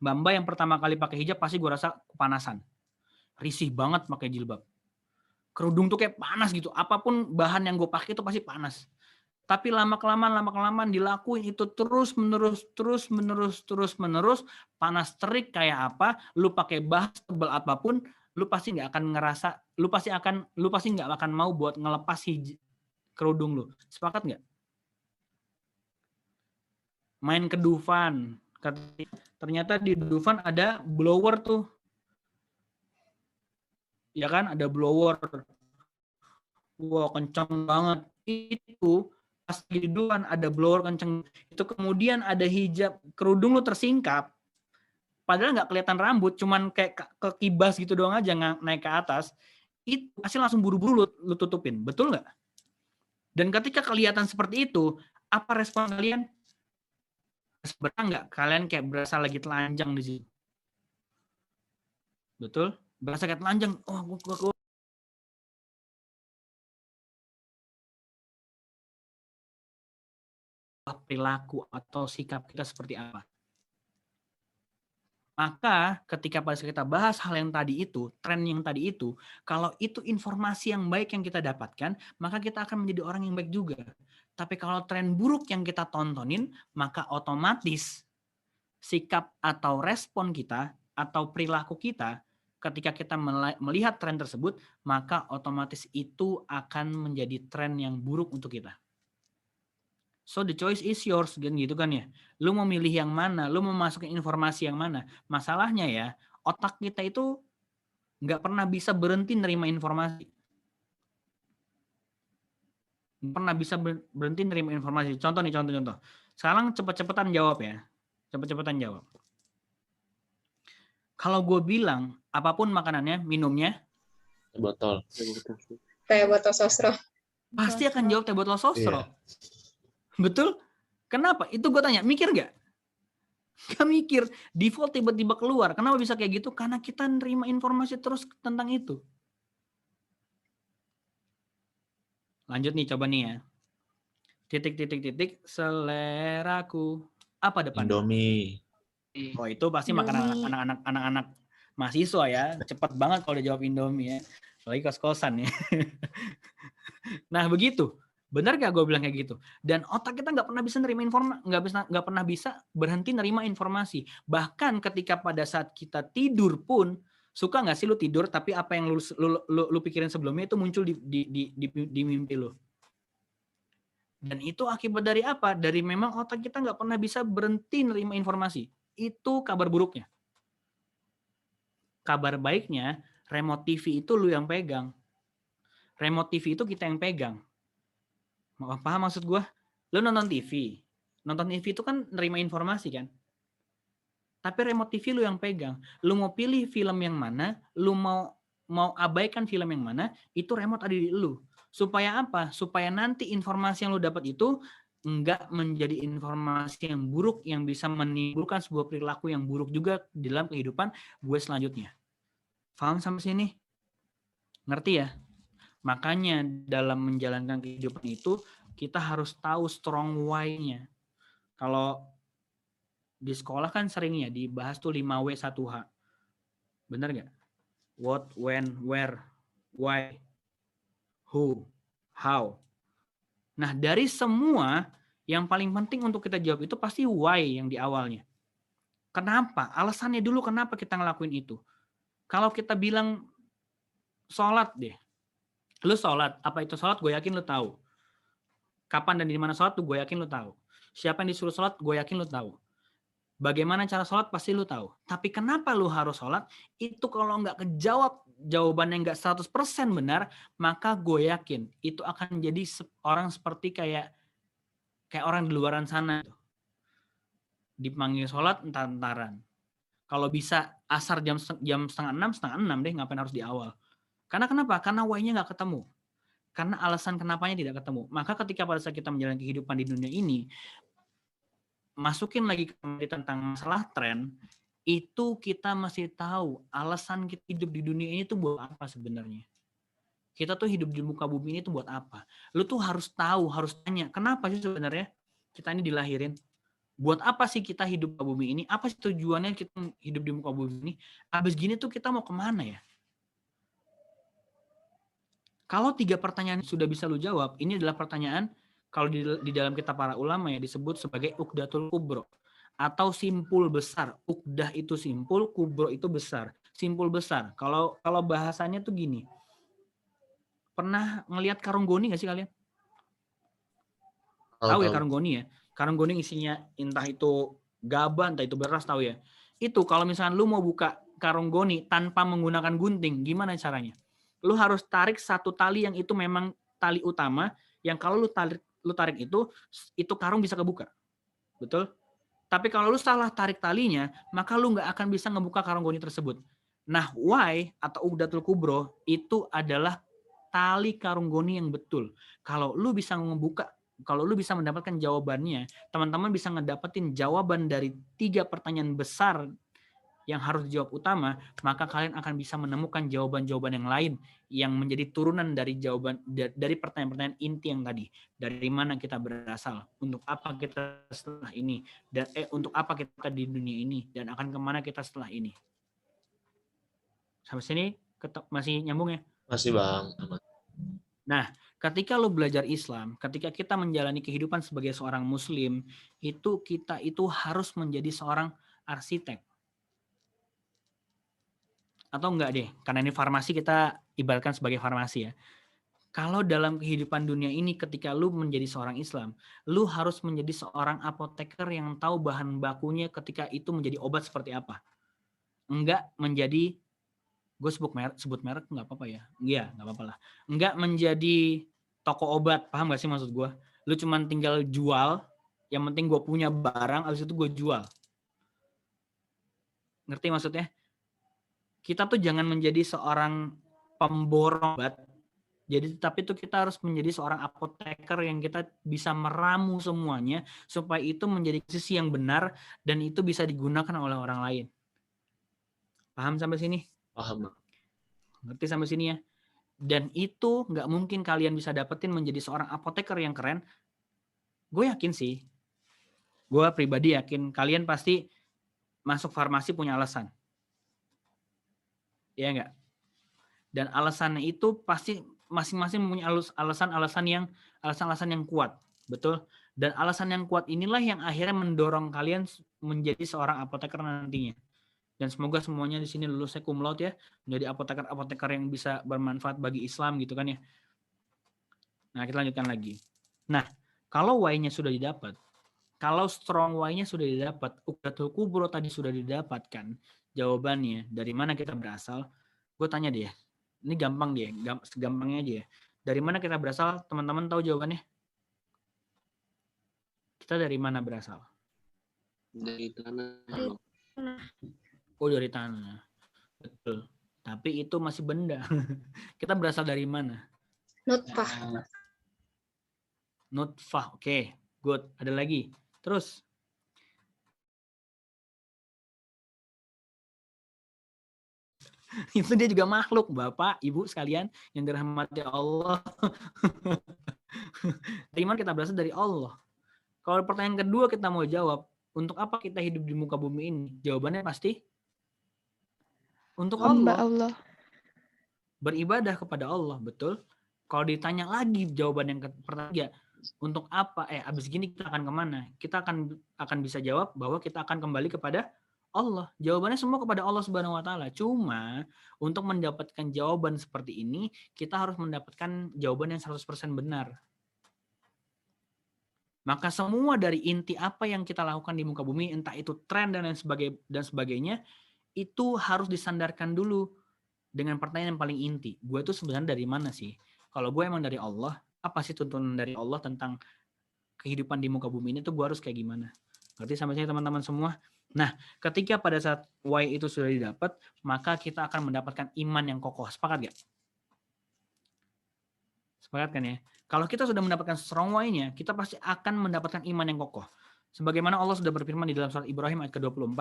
Mbak yang pertama kali pakai hijab pasti gue rasa kepanasan. Risih banget pakai jilbab. Kerudung tuh kayak panas gitu. Apapun bahan yang gue pakai itu pasti panas. Tapi lama-kelamaan dilakuin itu terus-menerus, panas terik kayak apa, lu pakai bahan tebal apapun, lu pasti nggak akan ngerasa, lu pasti nggak akan mau buat ngelepas kerudung lu. Sepakat nggak? Main ke Dufan. Ternyata di Dufan ada blower tuh. Ya kan? Ada blower. Wah, kencang banget. Itu pas di Dufan ada blower kencang. Itu kemudian ada hijab. Kerudung lu tersingkap. Padahal nggak kelihatan rambut. Cuman kayak kekibas gitu doang aja naik ke atas. Itu pasti langsung buru-buru lu tutupin. Betul nggak? Dan ketika kelihatan seperti itu, apa respon kalian? Sebenarnya nggak? Kalian kayak berasa lagi telanjang di situ. Betul? Berasa kayak telanjang. Oh, gue. Perilaku atau sikap kita seperti apa? Maka ketika pas kita bahas hal yang tadi itu, tren yang tadi itu, kalau itu informasi yang baik yang kita dapatkan, maka kita akan menjadi orang yang baik juga. Tapi kalau tren buruk yang kita tontonin, maka otomatis sikap atau respon kita atau perilaku kita ketika kita melihat tren tersebut, maka otomatis itu akan menjadi tren yang buruk untuk kita. So the choice is yours, gitu kan ya. Lu mau milih yang mana, lu mau masukin informasi yang mana. Masalahnya ya, otak kita itu nggak pernah bisa berhenti nerima informasi. Nggak pernah bisa berhenti nerima informasi. Contoh. Sekarang cepet-cepetan jawab ya. Cepet-cepetan jawab. Kalau gue bilang, apapun makanannya, minumnya? Teh botol. Teh botol sosro. Pasti akan jawab teh botol sosro. Yeah. Betul? Kenapa? Itu gue tanya, mikir nggak? Gak mikir. Default tiba-tiba keluar. Kenapa bisa kayak gitu? Karena kita nerima informasi terus tentang itu. Lanjut nih, coba nih ya. Titik, seleraku. Apa depan? Indomie. Oh, itu pasti makanan anak-anak mahasiswa ya. Cepat banget kalau dia jawab Indomie ya. Lagi kos-kosan ya. Nah, begitu. Benar gak gue bilang kayak gitu? Dan otak kita nggak pernah bisa nerima informasi, nggak pernah bisa berhenti nerima informasi. Bahkan ketika pada saat kita tidur pun, suka nggak sih lu tidur tapi apa yang lu pikirin sebelumnya itu muncul di mimpi lu. Dan itu akibat dari apa? Dari memang otak kita nggak pernah bisa berhenti nerima informasi. Itu kabar buruknya. Kabar baiknya, remote TV itu lu yang pegang. Remote TV itu kita yang pegang. Paham maksud gue? Lu nonton TV. Nonton TV itu kan nerima informasi kan? Tapi remote TV lu yang pegang. Lu mau pilih film yang mana, lu mau abaikan film yang mana, itu remote ada di lu. Supaya apa? Supaya nanti informasi yang lu dapat itu enggak menjadi informasi yang buruk yang bisa menimbulkan sebuah perilaku yang buruk juga dalam kehidupan gue selanjutnya. Paham sampai sini? Ngerti ya? Makanya dalam menjalankan kehidupan itu kita harus tahu strong why-nya. Kalau di sekolah kan seringnya dibahas tuh 5W 1H. Bener nggak? What, when, where, why, who, how. Nah, dari semua yang paling penting untuk kita jawab itu pasti why yang di awalnya. Kenapa? Alasannya dulu kenapa kita ngelakuin itu. Kalau kita bilang sholat deh. Lu sholat, apa itu sholat? Gue yakin lu tahu. Kapan dan di mana sholat tuh gue yakin lu tahu. Siapa yang disuruh sholat? Gue yakin lu tahu. Bagaimana cara sholat pasti lu tahu. Tapi kenapa lu harus sholat? Itu kalau nggak kejawab jawabannya nggak 100% benar, maka gue yakin itu akan jadi orang seperti kayak orang di luaran sana. Dipanggil sholat entar-entaran. Kalau bisa asar jam 5:30, 5:30 deh, ngapain harus di awal. Karena kenapa? Karena why-nya nggak ketemu. Karena alasan kenapanya tidak ketemu. Maka ketika pada saat kita menjalani kehidupan di dunia ini, masukin lagi tentang masalah tren, itu kita masih tahu alasan kita hidup di dunia ini tuh buat apa sebenarnya. Kita tuh hidup di muka bumi ini tuh buat apa. Lu tuh harus tahu, harus tanya, kenapa sih sebenarnya kita ini dilahirin? Buat apa sih kita hidup di bumi ini? Apa sih tujuannya kita hidup di muka bumi ini? Abis gini tuh kita mau kemana ya? Kalau 3 pertanyaan sudah bisa lu jawab, ini adalah pertanyaan kalau di dalam kitab para ulama ya disebut sebagai ukdatul kubro atau simpul besar. Ukdah itu simpul, kubro itu besar. Simpul besar. Kalau bahasanya tuh gini. Pernah ngelihat karung goni nggak sih kalian? Tahu ya karung goni ya? Karung goni isinya entah itu gabah, entah itu beras, tahu ya? Itu kalau misalnya lu mau buka karung goni tanpa menggunakan gunting, gimana caranya? Lu harus tarik satu tali yang itu memang tali utama, yang kalau lu tarik itu karung bisa kebuka. Betul? Tapi kalau lu salah tarik talinya, maka lu nggak akan bisa ngebuka karung goni tersebut. Nah, why atau ukdatul kubro itu adalah tali karung goni yang betul. Kalau lu bisa mendapatkan jawabannya, teman-teman bisa ngedapetin jawaban dari 3 pertanyaan besar yang harus dijawab utama, maka kalian akan bisa menemukan jawaban-jawaban yang lain yang menjadi turunan dari jawaban dari pertanyaan-pertanyaan inti yang tadi. Dari mana kita berasal, untuk apa kita setelah ini, dan untuk apa kita di dunia ini, dan akan kemana kita setelah ini. Sampai sini masih nyambung ya? Masih Bang. Nah, ketika lo belajar Islam, ketika kita menjalani kehidupan sebagai seorang Muslim, kita itu harus menjadi seorang arsitek. Atau enggak deh, karena ini farmasi, kita ibaratkan sebagai farmasi ya. Kalau dalam kehidupan dunia ini ketika lu menjadi seorang Islam, lu harus menjadi seorang apoteker yang tahu bahan bakunya ketika itu menjadi obat seperti apa. Enggak menjadi, gue sebut merek nggak apa-apa ya? Iya, nggak apa-apa lah. Enggak menjadi toko obat, paham gak sih maksud gue? Lu cuman tinggal jual, yang penting gue punya barang, habis itu gue jual. Ngerti maksudnya? Kita tuh jangan menjadi seorang pemborong obat. Tapi tuh kita harus menjadi seorang apoteker yang kita bisa meramu semuanya supaya itu menjadi sisi yang benar dan itu bisa digunakan oleh orang lain. Paham sampai sini? Paham. Ngerti sampai sini ya? Dan itu nggak mungkin kalian bisa dapetin menjadi seorang apoteker yang keren. Gue yakin sih. Gue pribadi yakin kalian pasti masuk farmasi punya alasan. Iya enggak? Dan alasannya itu pasti masing-masing punya alasan-alasan yang kuat, betul? Dan alasan yang kuat inilah yang akhirnya mendorong kalian menjadi seorang apoteker nantinya. Dan semoga semuanya di sini lulusnya cum laude ya, menjadi apoteker yang bisa bermanfaat bagi Islam gitu kan ya. Nah, kita lanjutkan lagi. Nah, kalau why-nya sudah didapat, kalau strong why-nya sudah didapat, ukdatul kubro tadi sudah didapatkan, jawabannya dari mana kita berasal, gue tanya deh, ini gampang deh, segampangnya aja ya. Dari mana kita berasal, teman-teman tahu jawabannya? Kita dari mana berasal? Dari tanah. Oh, dari tanah. Betul. Tapi itu masih benda. Kita berasal dari mana? Nutfah. Nutfah, oke. Good. Ada lagi. Terus. Itu dia juga makhluk, Bapak, Ibu sekalian yang dirahmati Allah. Dari mana kita berasal? Dari Allah. Kalau pertanyaan kedua kita mau jawab, untuk apa kita hidup di muka bumi ini? Jawabannya pasti untuk Hamba Allah. Allah. Beribadah kepada Allah, betul. Kalau ditanya lagi jawaban yang ketiga, untuk apa? Abis gini kita akan kemana? Kita akan bisa jawab bahwa kita akan kembali kepada Allah. Jawabannya semua kepada Allah Subhanahu wa taala. Cuma untuk mendapatkan jawaban seperti ini, kita harus mendapatkan jawaban yang 100% benar. Maka semua dari inti apa yang kita lakukan di muka bumi, entah itu tren dan sebagainya, itu harus disandarkan dulu dengan pertanyaan yang paling inti. Gue tuh sebenarnya dari mana sih? Kalau gue emang dari Allah, apa sih tuntunan dari Allah tentang kehidupan di muka bumi ini tuh gue harus kayak gimana? Ngerti sampai sini teman-teman semua? Nah, ketika pada saat why itu sudah didapat, maka kita akan mendapatkan iman yang kokoh. Sepakat gak? Sepakat kan ya? Kalau kita sudah mendapatkan strong why-nya, kita pasti akan mendapatkan iman yang kokoh. Sebagaimana Allah sudah berfirman di dalam surat Ibrahim ayat ke-24.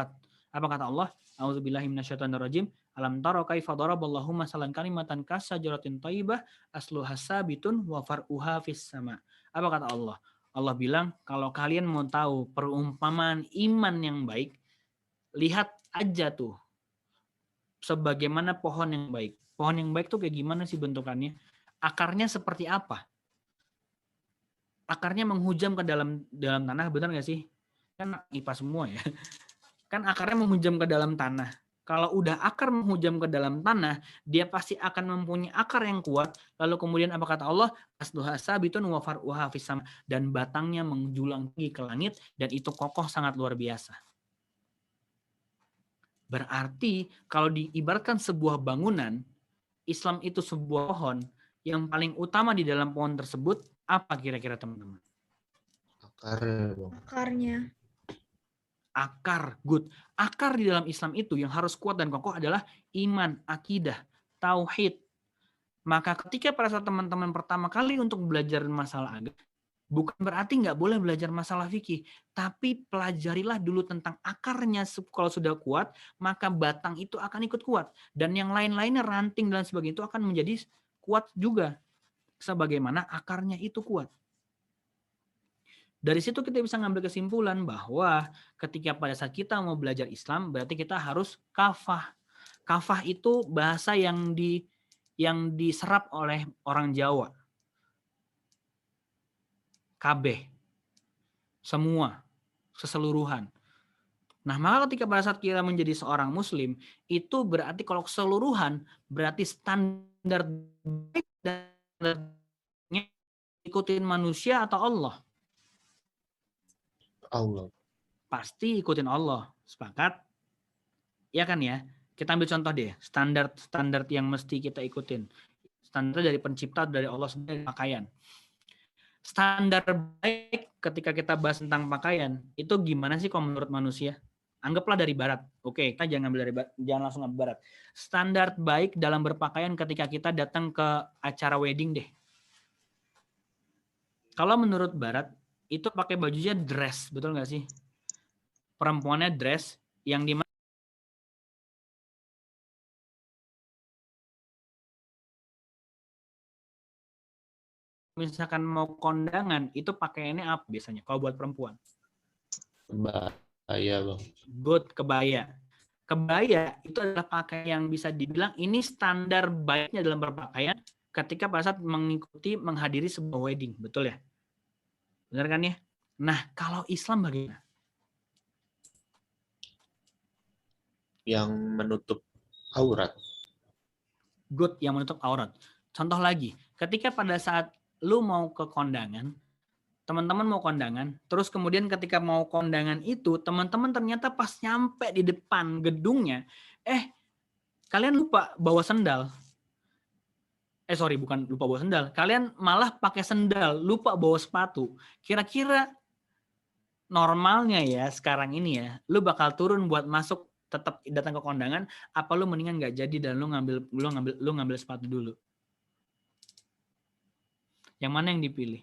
Apa kata Allah? A'udzubillahi minasyaitonirrajim. Alam tara kaifa daraballahu masalan kalimatan kasajaratin thayyibah asluha sabitun wa far'uha fis sama. Apa kata Allah? Allah bilang, kalau kalian mau tahu perumpamaan iman yang baik, lihat aja tuh sebagaimana pohon yang baik. Pohon yang baik tuh kayak gimana sih bentukannya? Akarnya seperti apa? Akarnya menghujam ke dalam tanah, benar nggak sih? Kan IPA semua ya. Kan akarnya menghujam ke dalam tanah. Kalau udah akar menghujam ke dalam tanah, dia pasti akan mempunyai akar yang kuat. Lalu kemudian apa kata Allah? Asluha sabitun wa far'uha fis sama. Dan batangnya menjulang tinggi ke langit, dan itu kokoh sangat luar biasa. Berarti kalau diibaratkan sebuah bangunan, Islam itu sebuah pohon, yang paling utama di dalam pohon tersebut apa kira-kira teman-teman? Akarnya. Akar, good. Akar di dalam Islam itu yang harus kuat dan kokoh adalah iman, akidah, tauhid. Maka ketika pada saat teman-teman pertama kali untuk belajar masalah agama, bukan berarti nggak boleh belajar masalah fikih, tapi pelajarilah dulu tentang akarnya. Kalau sudah kuat, maka batang itu akan ikut kuat. Dan yang lain-lainnya, ranting dan sebagainya itu akan menjadi kuat juga. Sebagaimana akarnya itu kuat. Dari situ kita bisa ngambil kesimpulan bahwa ketika pada saat kita mau belajar Islam, berarti kita harus kafah. Kafah itu bahasa yang diserap oleh orang Jawa. Kabeh. Semua. Keseluruhan. Nah, maka ketika pada saat kita menjadi seorang muslim, itu berarti kalau keseluruhan, berarti standar baik dan ikutin manusia atau Allah? Allah. Pasti ikutin Allah. Sepakat? Ya kan ya? Kita ambil contoh deh. Standar yang mesti kita ikutin. Standar dari pencipta, dari Allah sendiri, pakaian. Standar baik ketika kita bahas tentang pakaian, itu gimana sih kalau menurut manusia? Anggaplah dari barat. Oke, kita jangan langsung ambil barat. Standar baik dalam berpakaian ketika kita datang ke acara wedding deh. Kalau menurut barat, itu pakai bajunya dress, betul nggak sih? Perempuannya dress, yang dimana misalkan mau kondangan, itu pakaiannya apa biasanya kalau buat perempuan? Kebaya, Bang. Good, kebaya. Kebaya itu adalah pakaian yang bisa dibilang ini standar baiknya dalam berpakaian ketika pada saat menghadiri sebuah wedding, betul ya? Benar kan ya? Nah, kalau Islam bagaimana? Yang menutup aurat. Good, yang menutup aurat. Contoh lagi, ketika pada saat lu mau ke kondangan, teman-teman mau kondangan, terus kemudian ketika mau kondangan itu, teman-teman ternyata pas nyampe di depan gedungnya, kalian lupa bawa sendal. Bukan lupa bawa sendal. Kalian malah pakai sendal, lupa bawa sepatu. Kira-kira normalnya ya sekarang ini ya, lu bakal turun buat masuk tetap datang ke kondangan, apa lu mendingan nggak jadi dan lu ngambil sepatu dulu? Yang mana yang dipilih?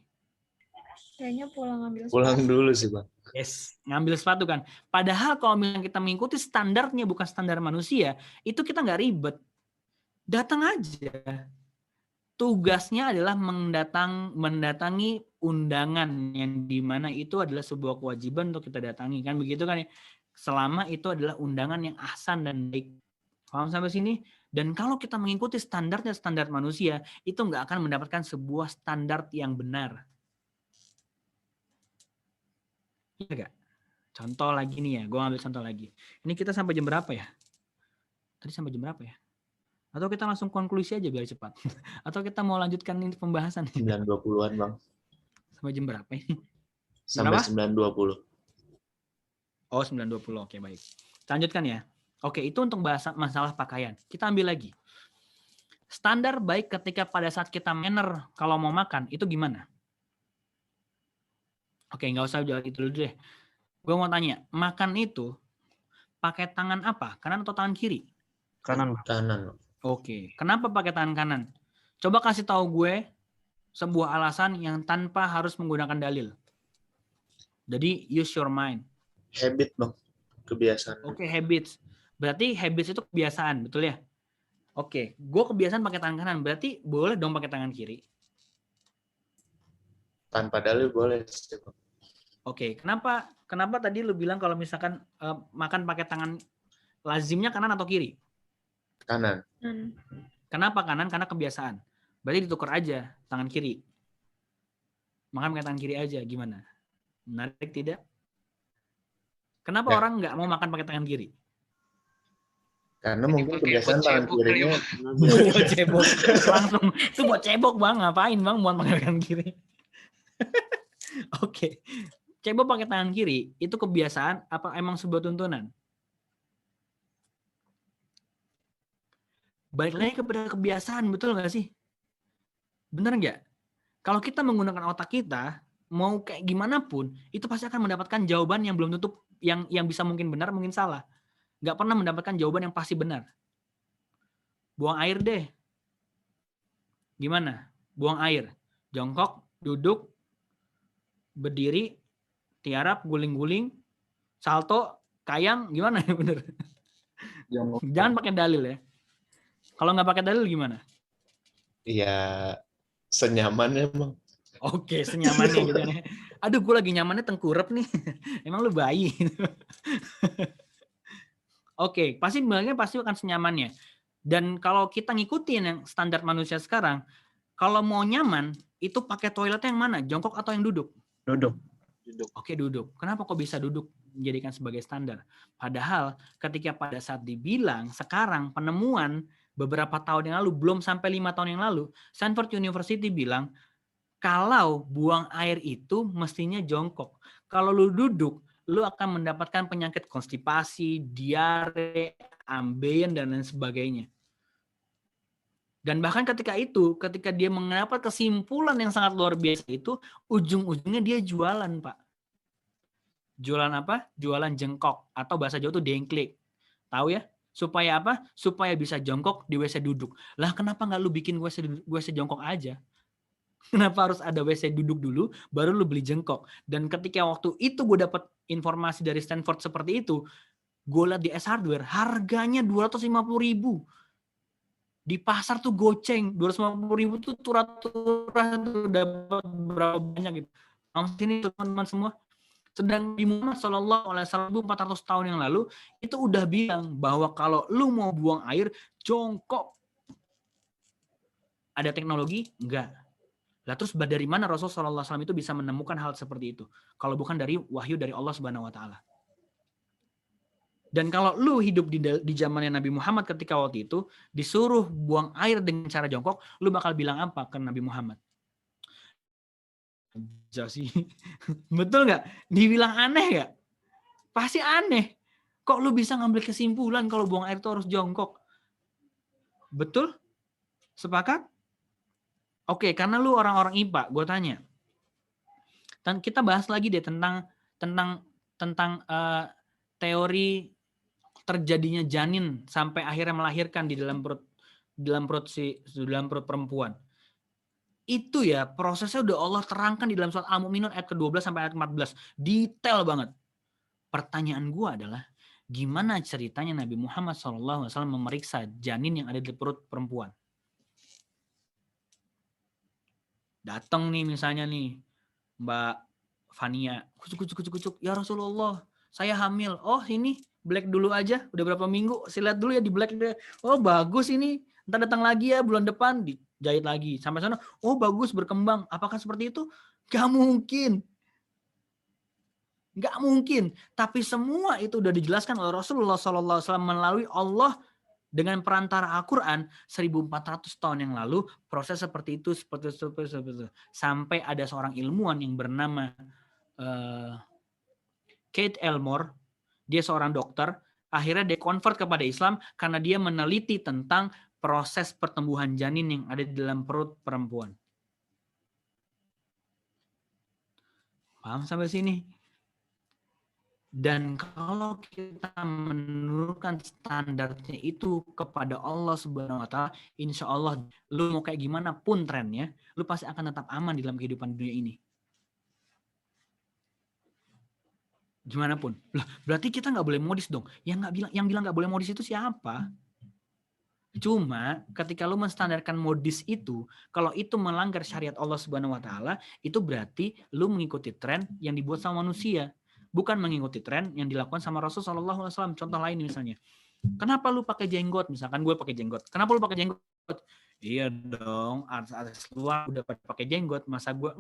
Kayaknya pulang ngambil sepatu. Pulang dulu sih, Bang. Yes, ngambil sepatu kan. Padahal kalau misalnya kita mengikuti standarnya bukan standar manusia, itu kita nggak ribet. Datang aja. tugasnya adalah mendatangi undangan yang dimana itu adalah sebuah kewajiban untuk kita datangi, kan begitu kan ya? Selama itu adalah undangan yang ahsan dan baik. Paham sampai sini? Dan kalau kita mengikuti standar manusia, itu nggak akan mendapatkan sebuah standar yang benar. Iya nggak? Contoh lagi nih ya, gue ambil contoh lagi. Ini kita sampai jam berapa ya? Tadi sampai jam berapa ya? Atau kita langsung konklusi aja biar cepat. Atau kita mau lanjutkan ini pembahasan? 9.20-an, Bang. Sampai jam berapa ini? Sampai Berapa? 9.20. Oh, 9.20. Oke, baik. Lanjutkan ya. Oke, itu untuk bahas masalah pakaian. Kita ambil lagi. Standar baik ketika pada saat kita manner kalau mau makan, itu gimana? Oke, nggak usah jawab itu dulu deh. Gue mau tanya, makan itu pakai tangan apa? Kanan atau tangan kiri? Kanan. Kanan. Oke, kenapa pakai tangan kanan? Coba kasih tahu gue sebuah alasan yang tanpa harus menggunakan dalil. Jadi use your mind. Habit, Bang. Kebiasaan. Oke, habits. Berarti habits itu kebiasaan, betul ya? Oke, gue kebiasaan pakai tangan kanan. Berarti boleh dong pakai tangan kiri? Tanpa dalil boleh. Oke, kenapa tadi lu bilang kalau misalkan makan pakai tangan, lazimnya kanan atau kiri? Kanan. Kenapa kanan? Karena kebiasaan. Berarti ditukar aja tangan kiri. Makan pakai tangan kiri aja, gimana? Menarik tidak? Kenapa Ya. orang nggak mau makan pakai tangan kiri? Karena mungkin kebiasaan tangan kirinya. Buat cebok. Langsung. Itu buat cebok, Bang. Ngapain, Bang? Buat pakai tangan kiri. Oke. Cebok pakai tangan kiri, itu kebiasaan apa emang sebuah tuntunan? Balik lagi kepada kebiasaan, betul nggak sih? Bener nggak? Kalau kita menggunakan otak kita, mau kayak gimana pun, itu pasti akan mendapatkan jawaban yang belum tentu, yang bisa mungkin benar, mungkin salah. Nggak pernah mendapatkan jawaban yang pasti benar. Buang air deh. Gimana? Buang air. Jongkok, duduk, berdiri, tiarap, guling-guling, salto, kayang, gimana ya bener? Jangan pakai dalil ya. Kalau nggak pakai dalil gimana? Iya, senyamannya, Bang. Oke, senyamannya gitu kan. Aduh, gue lagi nyamannya tengkurap nih. Emang lu bayi. Oke, pasti akan senyamannya. Dan kalau kita ngikutin yang standar manusia sekarang, kalau mau nyaman, itu pakai toiletnya yang mana? Jongkok atau yang duduk? Duduk. Oke, duduk. Kenapa kok bisa duduk dijadikan sebagai standar? Padahal ketika pada saat dibilang sekarang penemuan beberapa tahun yang lalu, belum sampai 5 tahun yang lalu, Stanford University bilang kalau buang air itu mestinya jongkok. Kalau lu duduk, lu akan mendapatkan penyakit konstipasi, diare, ambeien, dan lain sebagainya. Dan bahkan ketika dia mendapat kesimpulan yang sangat luar biasa itu, ujung-ujungnya dia jualan, Pak. Jualan apa? Jualan jengkok. Atau bahasa Jawa itu dengklik. Tahu ya? Supaya apa? Supaya bisa jongkok di WC duduk. Lah kenapa nggak lu bikin WC jongkok aja? Kenapa harus ada WC duduk dulu, baru lu beli jengkok? Dan ketika waktu itu gue dapat informasi dari Stanford seperti itu, gue lihat di S-Hardware, harganya 250.000. Di pasar tuh goceng, 250.000 tuh turah-turah tuh dapat berapa banyak gitu. Sini teman-teman semua. Sedang di Muhammad SAW 400 tahun yang lalu, itu udah bilang bahwa kalau lu mau buang air, jongkok. Ada teknologi? Enggak. Lah terus dari mana Rasulullah SAW itu bisa menemukan hal seperti itu? Kalau bukan dari wahyu dari Allah Subhanahu Wa Taala. Dan kalau lu hidup di zamannya Nabi Muhammad ketika waktu itu disuruh buang air dengan cara jongkok, lu bakal bilang apa ke Nabi Muhammad? Sih. Betul nggak? Dibilang aneh nggak? Pasti aneh. Kok lu bisa ngambil kesimpulan kalau buang air itu harus jongkok? Betul? Sepakat? Oke, karena lu orang-orang IPA, gue tanya. Dan kita bahas lagi deh tentang teori terjadinya janin sampai akhirnya melahirkan di dalam perut perempuan. Itu ya prosesnya udah Allah terangkan di dalam surat Al-Mu'minun ayat ke-12 sampai ayat ke-14. Detail banget. Pertanyaan gue adalah, gimana ceritanya Nabi Muhammad SAW memeriksa janin yang ada di perut perempuan? Datang nih misalnya nih Mbak Fania, kucuk, ya Rasulullah, saya hamil. Oh ini black dulu aja, udah berapa minggu, saya lihat dulu ya di black deh. Oh bagus ini, ntar datang lagi ya bulan depan, dijahit lagi. Sampai sana, oh bagus berkembang. Apakah seperti itu? Gak mungkin. Gak mungkin. Tapi semua itu udah dijelaskan oleh Rasulullah SAW melalui Allah dengan perantara Al-Quran 1400 tahun yang lalu. Proses seperti itu, seperti itu. Sampai ada seorang ilmuwan yang bernama Kate Elmore. Dia seorang dokter. Akhirnya dia convert kepada Islam karena dia meneliti tentang proses pertumbuhan janin yang ada di dalam perut perempuan. Paham sampai sini? Dan kalau kita menurunkan standarnya itu kepada Allah Subhanahu wa Ta'ala, insya Allah lu mau kayak gimana pun trennya, lu pasti akan tetap aman di dalam kehidupan dunia ini. Gimana pun. Lah, berarti kita nggak boleh modis dong. Yang bilang nggak boleh modis itu siapa? Cuma ketika lu menstandarkan modis itu, kalau itu melanggar syariat Allah Subhanahu wa Ta'ala, itu berarti lu mengikuti tren yang dibuat sama manusia. Bukan mengikuti tren yang dilakukan sama Rasulullah SAW. Contoh lain misalnya, kenapa lu pakai jenggot? Misalkan gue pakai jenggot. Kenapa lu pakai jenggot? Iya dong, artis luar udah pakai jenggot, masa gue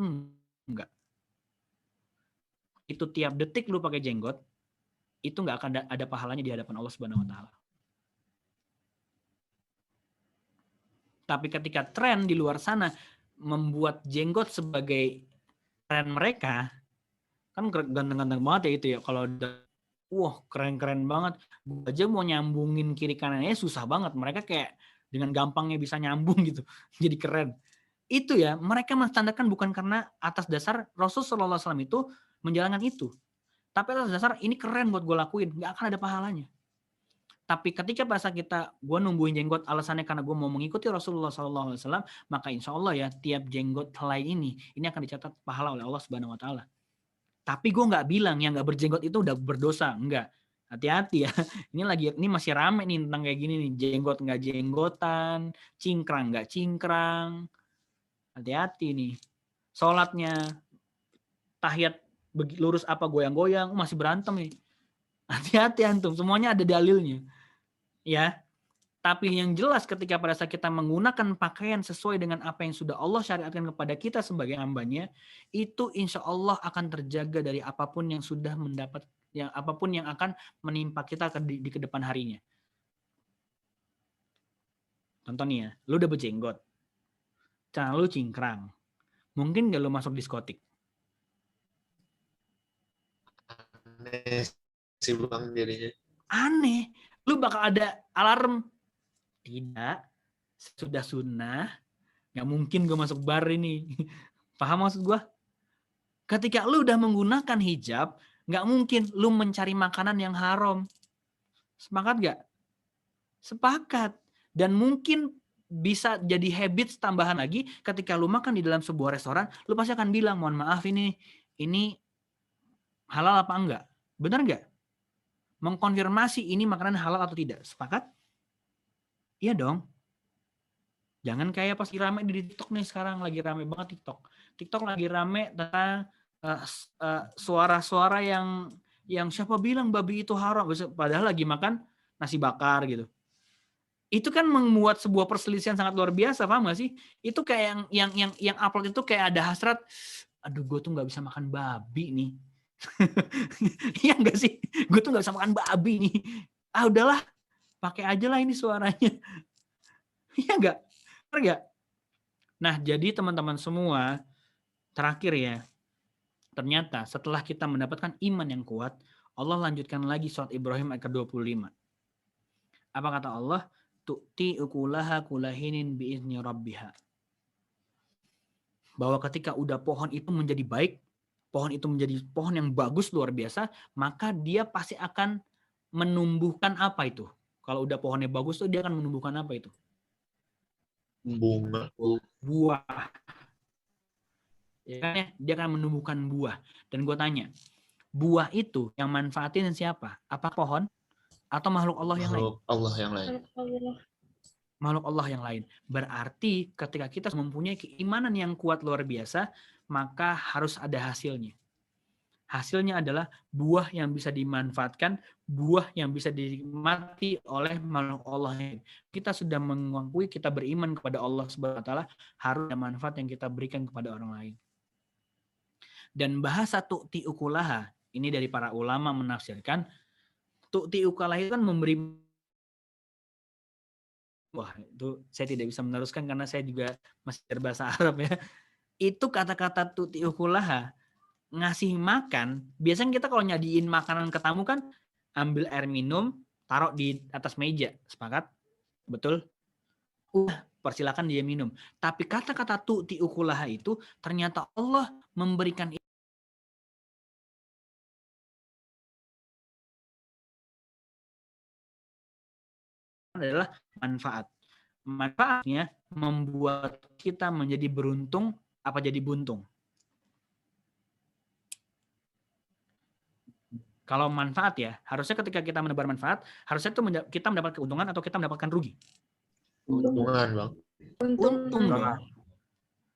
enggak. Itu tiap detik lu pakai jenggot, itu nggak akan ada pahalanya di hadapan Allah Subhanahu Wa Taala. Tapi ketika tren di luar sana membuat jenggot sebagai tren mereka, kan ganteng-ganteng banget ya itu ya. Kalau wah keren-keren banget, gue aja mau nyambungin kiri kanannya susah banget. Mereka kayak dengan gampangnya bisa nyambung gitu, jadi keren. Itu ya, mereka menstandarkan bukan karena atas dasar Rasulullah SAW itu menjalankan itu, tapi atas dasar ini keren buat gue lakuin, nggak akan ada pahalanya. Tapi ketika pada kita gue numbuhin jenggot alasannya karena gue mau mengikuti Rasulullah SAW, maka insya Allah ya tiap jenggot helai ini akan dicatat pahala oleh Allah Subhanahu Wa Taala. Tapi gue nggak bilang yang nggak berjenggot itu udah berdosa, enggak. Hati-hati ya. Ini masih rame nih tentang kayak gini nih, jenggot nggak jenggotan, cingkrang nggak cingkrang. Hati-hati nih. Sholatnya tahiyat lurus apa goyang-goyang, masih berantem nih. Hati-hati antum, semuanya ada dalilnya. Ya. Tapi yang jelas ketika pada saat kita menggunakan pakaian sesuai dengan apa yang sudah Allah syariatkan kepada kita sebagai hambanya, itu insya Allah akan terjaga dari apapun yang sudah mendapat, yang apapun yang akan menimpa kita di kedepan harinya. Contohnya, lu udah berjenggot, celana lu cingkrang, mungkin gak lu masuk diskotik? Aneh sih bang jadinya. Aneh, lu bakal ada alarm. Tidak, sudah sunnah, nggak mungkin gue masuk bar ini. Paham maksud gue? Ketika lu udah menggunakan hijab, nggak mungkin lu mencari makanan yang haram. Sepakat gak? Sepakat. Dan mungkin bisa jadi habit tambahan lagi ketika lu makan di dalam sebuah restoran, lu pasti akan bilang, mohon maaf ini halal apa enggak? Benar nggak? Mengkonfirmasi ini makanan halal atau tidak. Sepakat? Iya dong. Jangan kayak pas rame di TikTok nih, sekarang lagi rame banget TikTok. TikTok lagi rame tentang suara-suara yang siapa bilang babi itu haram, padahal lagi makan nasi bakar gitu. Itu kan membuat sebuah perselisihan sangat luar biasa, paham gak sih? Itu kayak yang upload itu kayak ada hasrat, aduh gue tuh nggak bisa makan babi nih. Iya nggak sih? Gue tuh nggak bisa makan babi nih. Ah udahlah, pakai aja lah ini suaranya. Iya nggak? Benar nggak? Nah, jadi teman-teman semua, terakhir ya, ternyata setelah kita mendapatkan iman yang kuat, Allah lanjutkan lagi surat Ibrahim ayat ke-25. Apa kata Allah? Tu'ti ukulaha kulahinin biizni rabbiha. Bahwa ketika udah pohon itu menjadi baik, pohon itu menjadi pohon yang bagus luar biasa, maka dia pasti akan menumbuhkan apa itu? Kalau udah pohonnya bagus tuh dia akan menumbuhkan apa itu? Bunga. Buah. Ya kan ya? Dia akan menumbuhkan buah. Dan gue tanya, buah itu yang manfaatin siapa? Apa pohon atau makhluk Allah yang lain? Allah yang lain. makhluk Allah yang lain. Berarti ketika kita mempunyai keimanan yang kuat luar biasa, maka harus ada hasilnya. Hasilnya adalah buah yang bisa dimanfaatkan, buah yang bisa dinikmati oleh makhluk Allah. Kita sudah mengakui, kita beriman kepada Allah Subhanahu wa taala, harus ada manfaat yang kita berikan kepada orang lain. Dan bahasa tu'ti ukulaha, ini dari para ulama menafsirkan, tu'ti ukulaha itu kan memberi. Wah, itu saya tidak bisa meneruskan karena saya juga masih berbahasa Arab ya. Itu kata-kata tu'ti ukulaha, ngasih makan, biasanya kita kalau nyadiin makanan ke tamu kan ambil air minum, taruh di atas meja, sepakat? Betul? Persilakan dia minum. Tapi kata-kata tu'ti ukulaha itu ternyata Allah memberikan adalah manfaat. Manfaatnya membuat kita menjadi beruntung apa jadi buntung. Kalau manfaat ya, harusnya ketika kita menebar manfaat, harusnya itu kita mendapat keuntungan atau kita mendapatkan rugi? Untungan, Bang. Untung dong.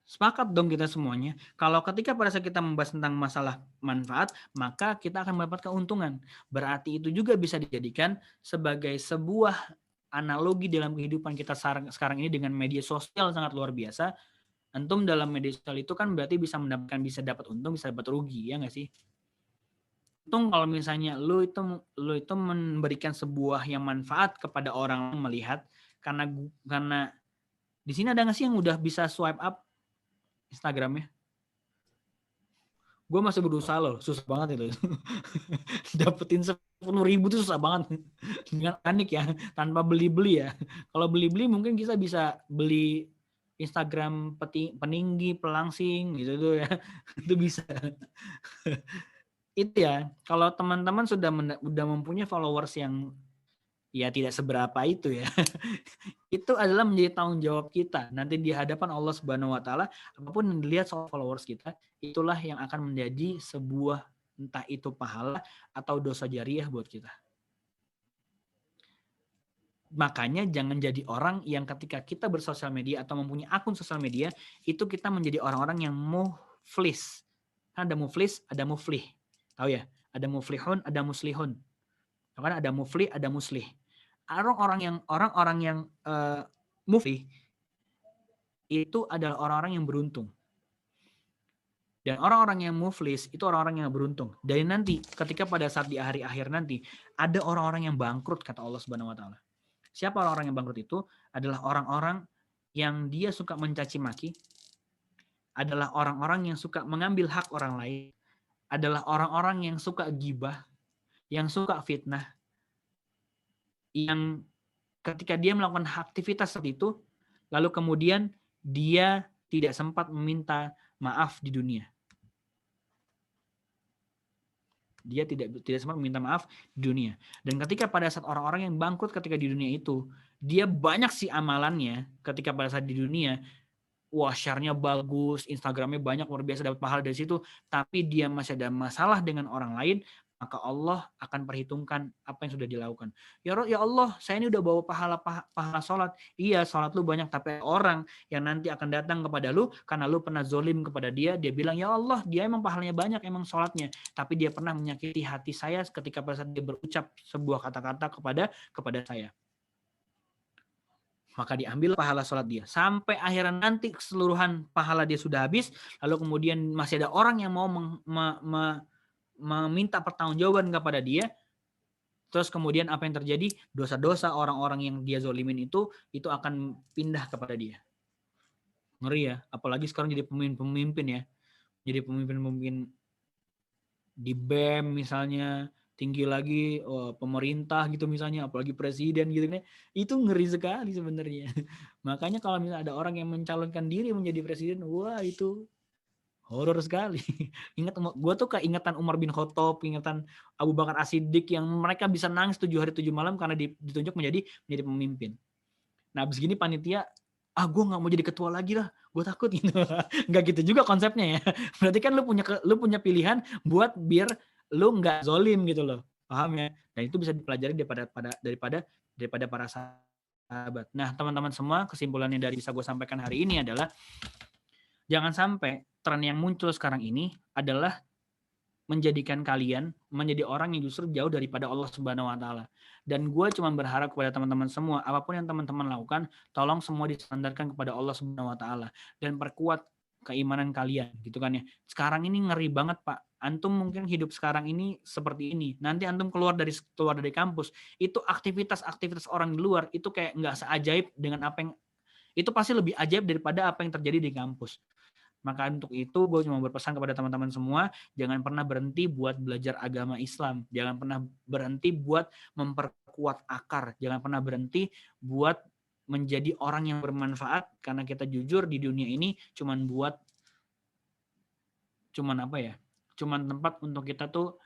Sepakat dong kita semuanya. Kalau ketika pada saat kita membahas tentang masalah manfaat, maka kita akan mendapat keuntungan. Berarti itu juga bisa dijadikan sebagai sebuah analogi dalam kehidupan kita sekarang ini dengan media sosial sangat luar biasa. Antum dalam media sosial itu kan berarti bisa mendapatkan, bisa dapat untung, bisa dapat rugi, ya nggak sih? Untung kalau misalnya lu itu memberikan sebuah yang manfaat kepada orang melihat, karena di sini ada nggak sih yang udah bisa swipe up Instagramnya? Gue masih berusaha loh, susah banget itu. Dapetin 10.000 itu susah banget. Dengan panik ya, tanpa beli-beli ya. Kalau beli-beli mungkin kita bisa beli Instagram peninggi, pelangsing gitu tuh ya. Itu bisa. Itu ya, kalau teman-teman sudah mempunyai followers yang ya tidak seberapa itu ya. Itu adalah menjadi tanggung jawab kita. Nanti di hadapan Allah Subhanahu wa taala, apapun yang dilihat soal followers kita, itulah yang akan menjadi sebuah entah itu pahala atau dosa jariah buat kita. Makanya jangan jadi orang yang ketika kita bersosial media atau mempunyai akun sosial media, itu kita menjadi orang-orang yang muflis. Kan ada muflis, ada muflih. Tahu ya? Ada muflihun, ada muslihun. Kan ada muflih, ada muslih. Orang-orang yang muflih itu adalah orang-orang yang beruntung. Dan orang-orang yang muflis itu orang-orang yang beruntung. Dan nanti ketika pada saat di hari akhir nanti ada orang-orang yang bangkrut kata Allah Subhanahu wa taala. Siapa orang-orang yang bangkrut itu? Adalah orang-orang yang dia suka mencaci maki, adalah orang-orang yang suka mengambil hak orang lain, adalah orang-orang yang suka gibah, yang suka fitnah, yang ketika dia melakukan aktivitas seperti itu, lalu kemudian dia tidak sempat meminta maaf di dunia. Dia tidak sempat meminta maaf di dunia. Dan ketika pada saat orang-orang yang bangkrut ketika di dunia itu, dia banyak sih amalannya ketika pada saat di dunia, wah share-nya bagus, Instagramnya banyak, luar biasa dapat pahala dari situ, tapi dia masih ada masalah dengan orang lain, maka Allah akan perhitungkan apa yang sudah dilakukan. Ya Allah, saya ini udah bawa pahala sholat. Iya, sholat lu banyak, tapi orang yang nanti akan datang kepada lu karena lu pernah zolim kepada dia, dia bilang, ya Allah, dia emang pahalanya banyak, emang sholatnya, tapi dia pernah menyakiti hati saya ketika pada saat dia berucap sebuah kata-kata kepada saya. Maka diambil pahala sholat dia. Sampai akhirnya nanti keseluruhan pahala dia sudah habis, lalu kemudian masih ada orang yang mau meminta pertanggungjawaban kepada dia, terus kemudian apa yang terjadi? Dosa-dosa orang-orang yang dia zolimin itu akan pindah kepada dia. Ngeri ya, apalagi sekarang jadi pemimpin ya. Jadi pemimpin di BEM misalnya, tinggi lagi pemerintah gitu misalnya, apalagi presiden gitu kan. Itu ngeri sekali sebenarnya. Makanya kalau misalnya ada orang yang mencalonkan diri menjadi presiden, wah itu horor sekali. Ingat, gue tuh keingetan Umar bin Khattab, ingatan Abu Bakar As-Siddiq yang mereka bisa nangis 7 hari 7 malam karena ditunjuk menjadi pemimpin. Nah, abis gini panitia, gue nggak mau jadi ketua lagi lah, gue takut gitu. Nggak gitu juga konsepnya ya. Berarti kan lu punya pilihan buat biar lu nggak zolim gitu loh, paham ya? Dan itu bisa dipelajari daripada para sahabat. Nah, teman-teman semua, kesimpulannya dari bisa gue sampaikan hari ini adalah jangan sampai tren yang muncul sekarang ini adalah menjadikan kalian menjadi orang yang justru jauh daripada Allah Subhanahu wa taala. Dan gue cuma berharap kepada teman-teman semua, apapun yang teman-teman lakukan, tolong semua disandarkan kepada Allah Subhanahu wa taala dan perkuat keimanan kalian, gitu kan ya. Sekarang ini ngeri banget, Pak. Antum mungkin hidup sekarang ini seperti ini. Nanti antum keluar dari kampus, itu aktivitas orang di luar itu kayak nggak seajaib dengan apa yang itu pasti lebih ajaib daripada apa yang terjadi di kampus. Maka untuk itu gue cuma berpesan kepada teman-teman semua, jangan pernah berhenti buat belajar agama Islam. Jangan pernah berhenti buat memperkuat akar. Jangan pernah berhenti buat menjadi orang yang bermanfaat, karena kita jujur di dunia ini cuman tempat untuk kita tuh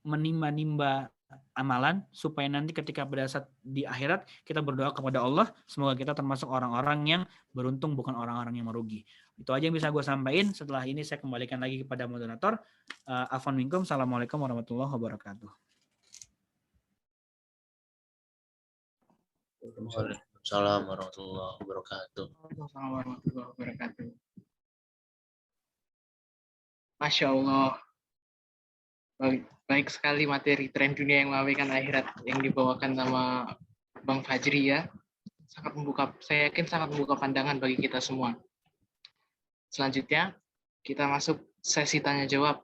menimba-nimba amalan, supaya nanti ketika pada saat di akhirat kita berdoa kepada Allah, semoga kita termasuk orang-orang yang beruntung, bukan orang-orang yang merugi. Itu aja yang bisa gue sampaikan. Setelah ini saya kembalikan lagi kepada moderator. Afwan minkum. Assalamualaikum warahmatullahi wabarakatuh. Waalaikumsalam warahmatullahi wabarakatuh. Waalaikumsalam warahmatullahi wabarakatuh. Masya Allah. Baik sekali materi tren dunia yang mengabaikan akhirat yang dibawakan sama Bang Fajri ya. Saya yakin sangat membuka pandangan bagi kita semua. Selanjutnya, kita masuk sesi tanya jawab.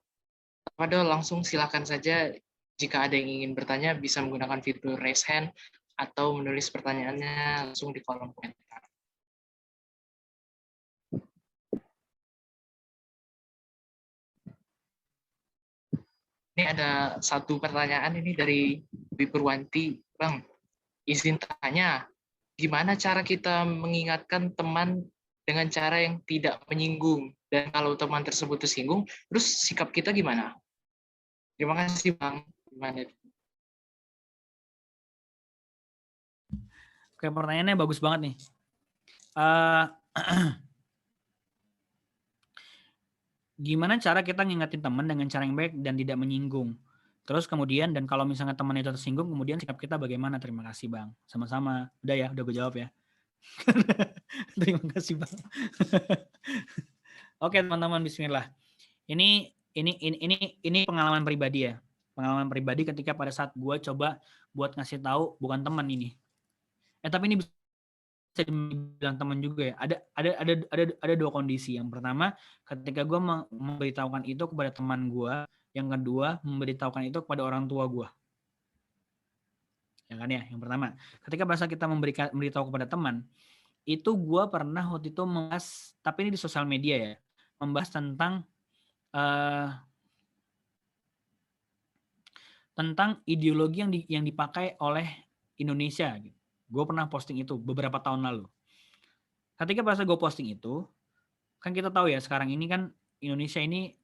Pada langsung silakan saja jika ada yang ingin bertanya bisa menggunakan fitur raise hand atau menulis pertanyaannya langsung di kolom komentar. Ini ada satu pertanyaan ini dari Purwanti. Bang, izin tanya, gimana cara kita mengingatkan teman dengan cara yang tidak menyinggung? Dan kalau teman tersebut tersinggung, terus sikap kita gimana? Terima kasih, Bang. Gimana? Oke, pertanyaannya bagus banget nih. Gimana cara kita ngingetin teman dengan cara yang baik dan tidak menyinggung? Terus kemudian, dan kalau misalnya teman itu tersinggung, kemudian sikap kita bagaimana? Terima kasih, Bang. Sama-sama. Udah ya, udah gue jawab ya. Terima kasih, Bang. Oke, teman-teman, bismillah. Ini pengalaman pribadi ya. Pengalaman pribadi ketika pada saat gue coba buat ngasih tahu, bukan teman ini. Tapi ini bisa dibilang teman juga ya. Ada dua kondisi. Yang pertama, ketika gue memberitahukan itu kepada teman gue. Yang kedua, memberitahukan itu kepada orang tua gue. Ya kan ya, yang pertama. Ketika bahasa kita memberitahu kepada teman, itu gue pernah waktu itu membahas, tapi ini di sosial media ya, membahas tentang ideologi yang dipakai oleh Indonesia. Gue pernah posting itu beberapa tahun lalu. Ketika bahasa gue posting itu, kan kita tahu ya sekarang ini kan Indonesia ini,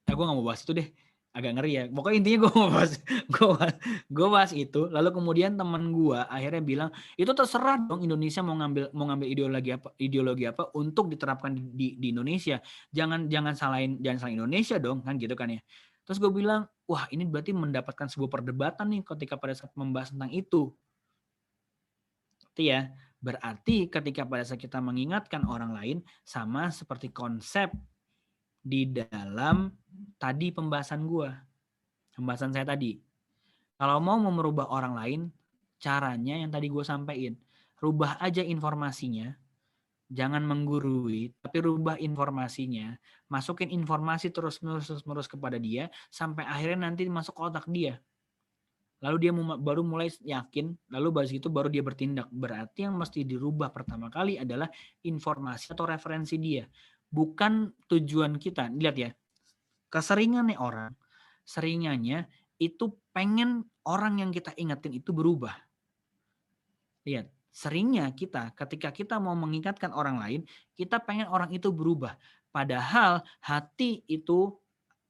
gue nggak mau bahas itu deh, agak ngeri ya. Pokoknya intinya gue bahas itu. Lalu kemudian teman gue akhirnya bilang, itu terserah dong Indonesia mau ngambil ideologi apa untuk diterapkan di Indonesia. Jangan salahin Indonesia dong, kan gitu kan ya. Terus gue bilang, wah ini berarti mendapatkan sebuah perdebatan nih ketika pada saat membahas tentang itu. Ya, berarti ketika pada saat kita mengingatkan orang lain sama seperti konsep di dalam tadi pembahasan saya tadi. Kalau mau merubah orang lain, caranya yang tadi gue sampaikan, rubah aja informasinya, jangan menggurui, tapi rubah informasinya, masukin informasi terus-menerus kepada dia sampai akhirnya nanti masuk otak dia. Lalu dia baru mulai yakin, lalu bahas itu baru dia bertindak. Berarti yang mesti dirubah pertama kali adalah informasi atau referensi dia. Bukan tujuan kita. Lihat ya, keseringannya orang, seringannya itu pengen orang yang kita ingetin itu berubah. Lihat, seringnya kita ketika kita mau mengingatkan orang lain, kita pengen orang itu berubah. Padahal hati itu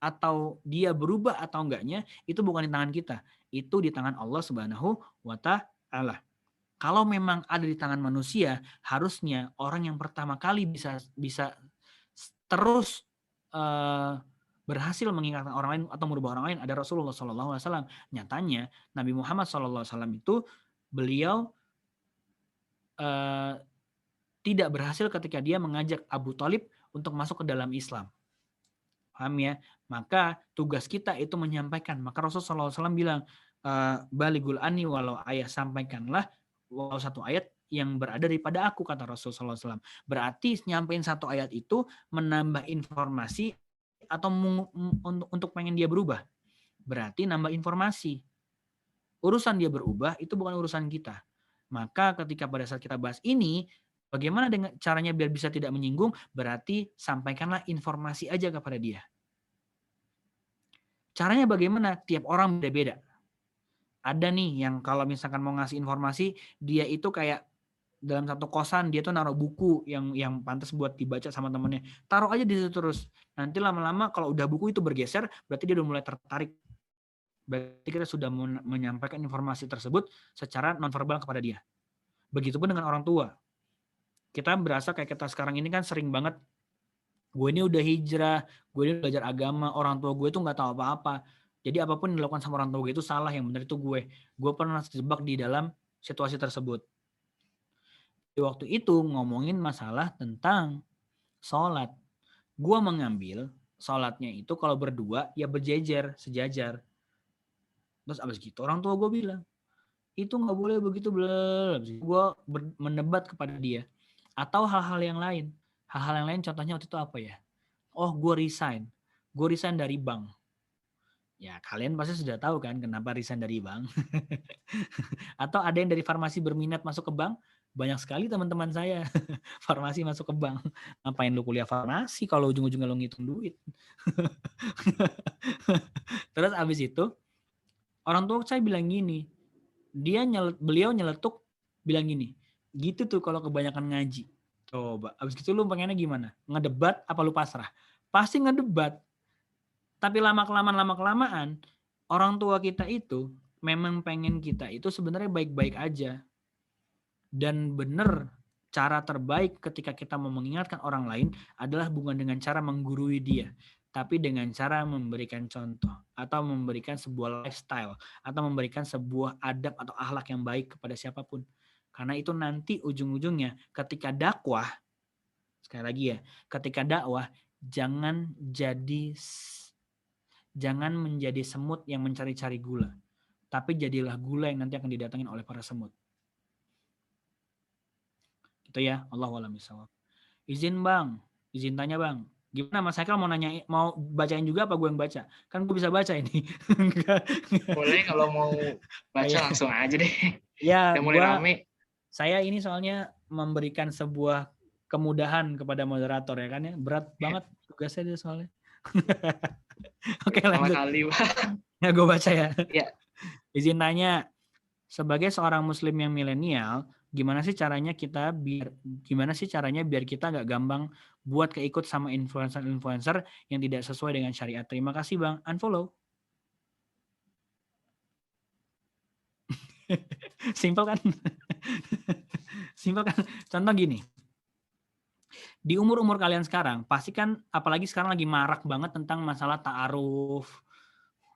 atau dia berubah atau enggaknya itu bukan di tangan kita. Itu di tangan Allah Subhanahu wa Ta'ala. Kalau memang ada di tangan manusia, harusnya orang yang pertama kali bisa terus berhasil mengingatkan orang lain atau merubah orang lain ada Rasulullah SAW. Nyatanya Nabi Muhammad SAW itu beliau tidak berhasil ketika dia mengajak Abu Thalib untuk masuk ke dalam Islam. Paham ya? Maka tugas kita itu menyampaikan. Maka Rasulullah SAW bilang, baligul anni walau ayat, sampaikanlah walau satu ayat yang berada daripada aku, kata Rasulullah SAW. Berarti nyampein satu ayat itu menambah informasi atau untuk pengen dia berubah. Berarti nambah informasi. Urusan dia berubah itu bukan urusan kita. Maka ketika pada saat kita bahas ini, bagaimana dengan caranya biar bisa tidak menyinggung? Berarti sampaikanlah informasi aja kepada dia. Caranya bagaimana? Tiap orang beda-beda. Ada nih yang kalau misalkan mau ngasih informasi, dia itu kayak dalam satu kosan dia tuh naruh buku yang pantas buat dibaca sama temennya. Taruh aja di situ terus. Nanti lama-lama kalau udah buku itu bergeser, berarti dia udah mulai tertarik. Berarti kita sudah menyampaikan informasi tersebut secara nonverbal kepada dia. Begitupun dengan orang tua. Kita berasa kayak kita sekarang ini kan sering banget, gue ini udah hijrah, gue ini belajar agama, orang tua gue tuh nggak tahu apa-apa. Jadi apapun yang dilakukan sama orang tua gue itu salah, yang benar itu gue. Gue pernah terjebak di dalam situasi tersebut. Di waktu itu ngomongin masalah tentang sholat. Gue mengambil sholatnya itu kalau berdua ya berjejer, sejajar. Terus abis gitu orang tua gue bilang, itu nggak boleh begitu, belum. Gue mendebat kepada dia. Atau hal-hal yang lain. Hal-hal yang lain contohnya waktu itu apa ya? Oh, gue resign. Gue resign dari bank. Ya, kalian pasti sudah tahu kan kenapa resign dari bank. Atau ada yang dari farmasi berminat masuk ke bank? Banyak sekali teman-teman saya farmasi masuk ke bank. Ngapain lu kuliah farmasi kalau ujung-ujungnya lu ngitung duit? Terus abis itu, orang tua saya bilang gini, beliau nyeletuk bilang gini, gitu tuh kalau kebanyakan ngaji. Coba, abis gitu lu pengennya gimana? Ngedebat apa lu pasrah? Pasti ngedebat. Tapi lama-kelamaan, orang tua kita itu memang pengen kita itu sebenarnya baik-baik aja. Dan benar, cara terbaik ketika kita mau mengingatkan orang lain adalah bukan dengan cara menggurui dia, tapi dengan cara memberikan contoh atau memberikan sebuah lifestyle atau memberikan sebuah adab atau akhlak yang baik kepada siapapun. Karena itu nanti ujung-ujungnya ketika dakwah, sekali lagi ya, ketika dakwah jangan menjadi semut yang mencari-cari gula, tapi jadilah gula yang nanti akan didatangin oleh para semut. Gitu ya, Allahu a'lam bishawab. Izin bang, izin tanya bang. Gimana Mas Haikal mau bacain juga apa gue yang baca? Kan gue bisa baca ini. Boleh kalau mau baca langsung aja deh. Ya, udah mulai rame. Saya ini soalnya memberikan sebuah kemudahan kepada moderator ya kan ya. Berat banget tugasnya dia soalnya. Oke, lanjut. Kali, ya gue baca ya. Ya. Izin tanya, sebagai seorang muslim yang milenial, gimana sih caranya biar kita nggak gampang buat keikut sama influencer yang tidak sesuai dengan syariat? Terima kasih bang. Unfollow. Simpel kan? Simpel kan? Contoh gini. Di umur-umur kalian sekarang, pasti kan apalagi sekarang lagi marak banget tentang masalah ta'aruf.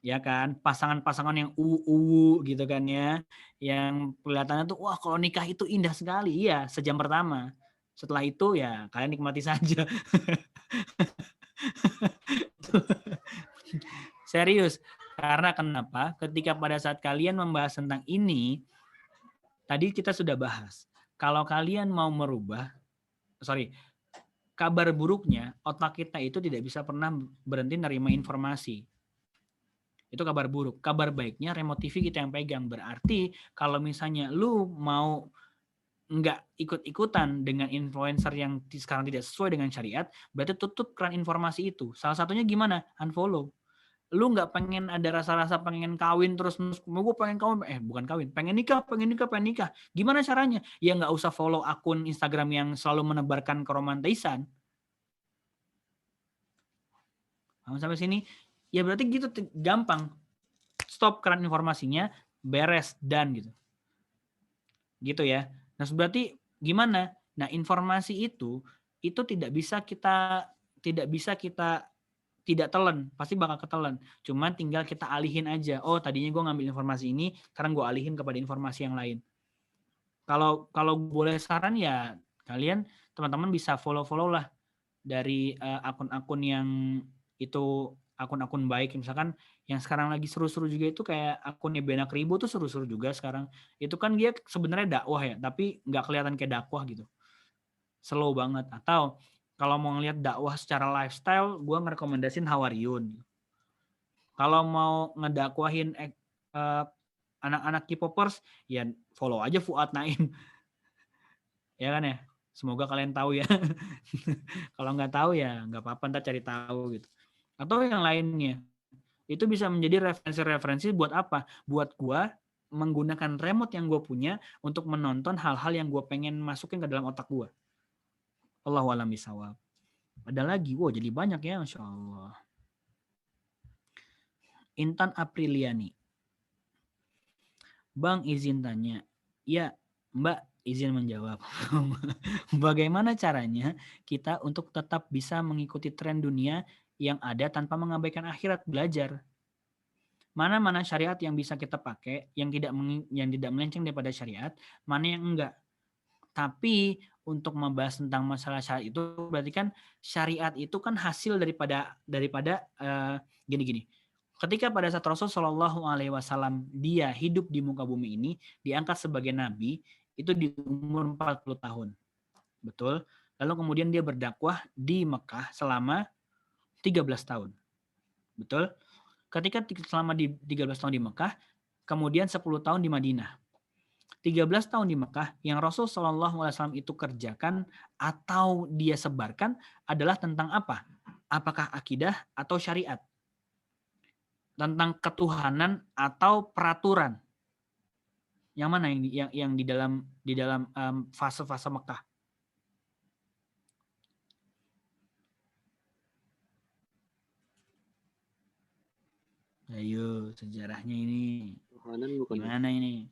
Ya kan, pasangan-pasangan yang gitu kan ya, yang kelihatannya tuh wah kalau nikah itu indah sekali, iya sejam pertama, setelah itu ya kalian nikmati saja. Serius, karena kenapa? Ketika pada saat kalian membahas tentang ini, tadi kita sudah bahas, kalau kalian mau merubah, kabar buruknya otak kita itu tidak bisa pernah berhenti nerima informasi. Itu kabar buruk. Kabar baiknya remote TV kita yang pegang. Berarti kalau misalnya lu mau nggak ikut-ikutan dengan influencer yang sekarang tidak sesuai dengan syariat, berarti tutup keran informasi itu. Salah satunya gimana? Unfollow. Lu nggak pengen ada rasa-rasa pengen kawin terus, gue pengen kawin, bukan kawin, pengen nikah. Gimana caranya? Ya nggak usah follow akun Instagram yang selalu menebarkan keromantisan. Sampai sini? Ya berarti gitu gampang. Stop keran informasinya, beres dan gitu. Gitu ya. Nah, berarti gimana? Nah, informasi itu tidak bisa kita tidak telan, pasti bakal ketelan. Cuman tinggal kita alihin aja. Oh, tadinya gue ngambil informasi ini, sekarang gue alihin kepada informasi yang lain. kalau boleh saran ya kalian teman-teman bisa follow lah dari akun-akun yang itu akun-akun baik, misalkan yang sekarang lagi seru-seru juga itu kayak akunnya Benak Ribu tuh seru-seru juga sekarang. Itu kan dia sebenarnya dakwah ya, tapi nggak kelihatan kayak dakwah gitu. Slow banget. Atau kalau mau ngelihat dakwah secara lifestyle, gue ngerekomendasin Hawaryun. Kalau mau ngedakwahin anak-anak K-popers, ya follow aja Fuad Naim. Ya kan ya? Semoga kalian tahu ya. Kalau nggak tahu ya nggak apa-apa, ntar cari tahu gitu. Atau yang lainnya. Itu bisa menjadi referensi-referensi buat apa? Buat gua menggunakan remote yang gue punya untuk menonton hal-hal yang gue pengen masukin ke dalam otak gue. Allahu a'lam bishawab. Ada lagi, wow jadi banyak ya, Masya Allah. Intan Apriliani. Bang izin tanya. Ya, Mbak izin menjawab. Bagaimana caranya kita untuk tetap bisa mengikuti tren dunia yang ada tanpa mengabaikan akhirat belajar? Mana syariat yang bisa kita pakai, yang tidak melenceng daripada syariat, mana yang enggak. Tapi untuk membahas tentang masalah syariat itu berarti kan syariat itu kan hasil daripada gini. Ketika pada saat Rasul Shallallahu Alaihi Wasallam dia hidup di muka bumi ini, diangkat sebagai nabi itu di umur 40 tahun, betul. Lalu kemudian dia berdakwah di Mekah selama 13 tahun, betul. Ketika selama di 13 tahun di Mekah, kemudian 10 tahun di Madinah. 13 tahun di Mekah yang Rasul Shallallahu Alaihi Wasallam itu kerjakan atau dia sebarkan adalah tentang apa? Apakah akidah atau syariat? Tentang ketuhanan atau peraturan? Yang mana yang di dalam fase-fase Mekah? Ayo sejarahnya ini gimana ini?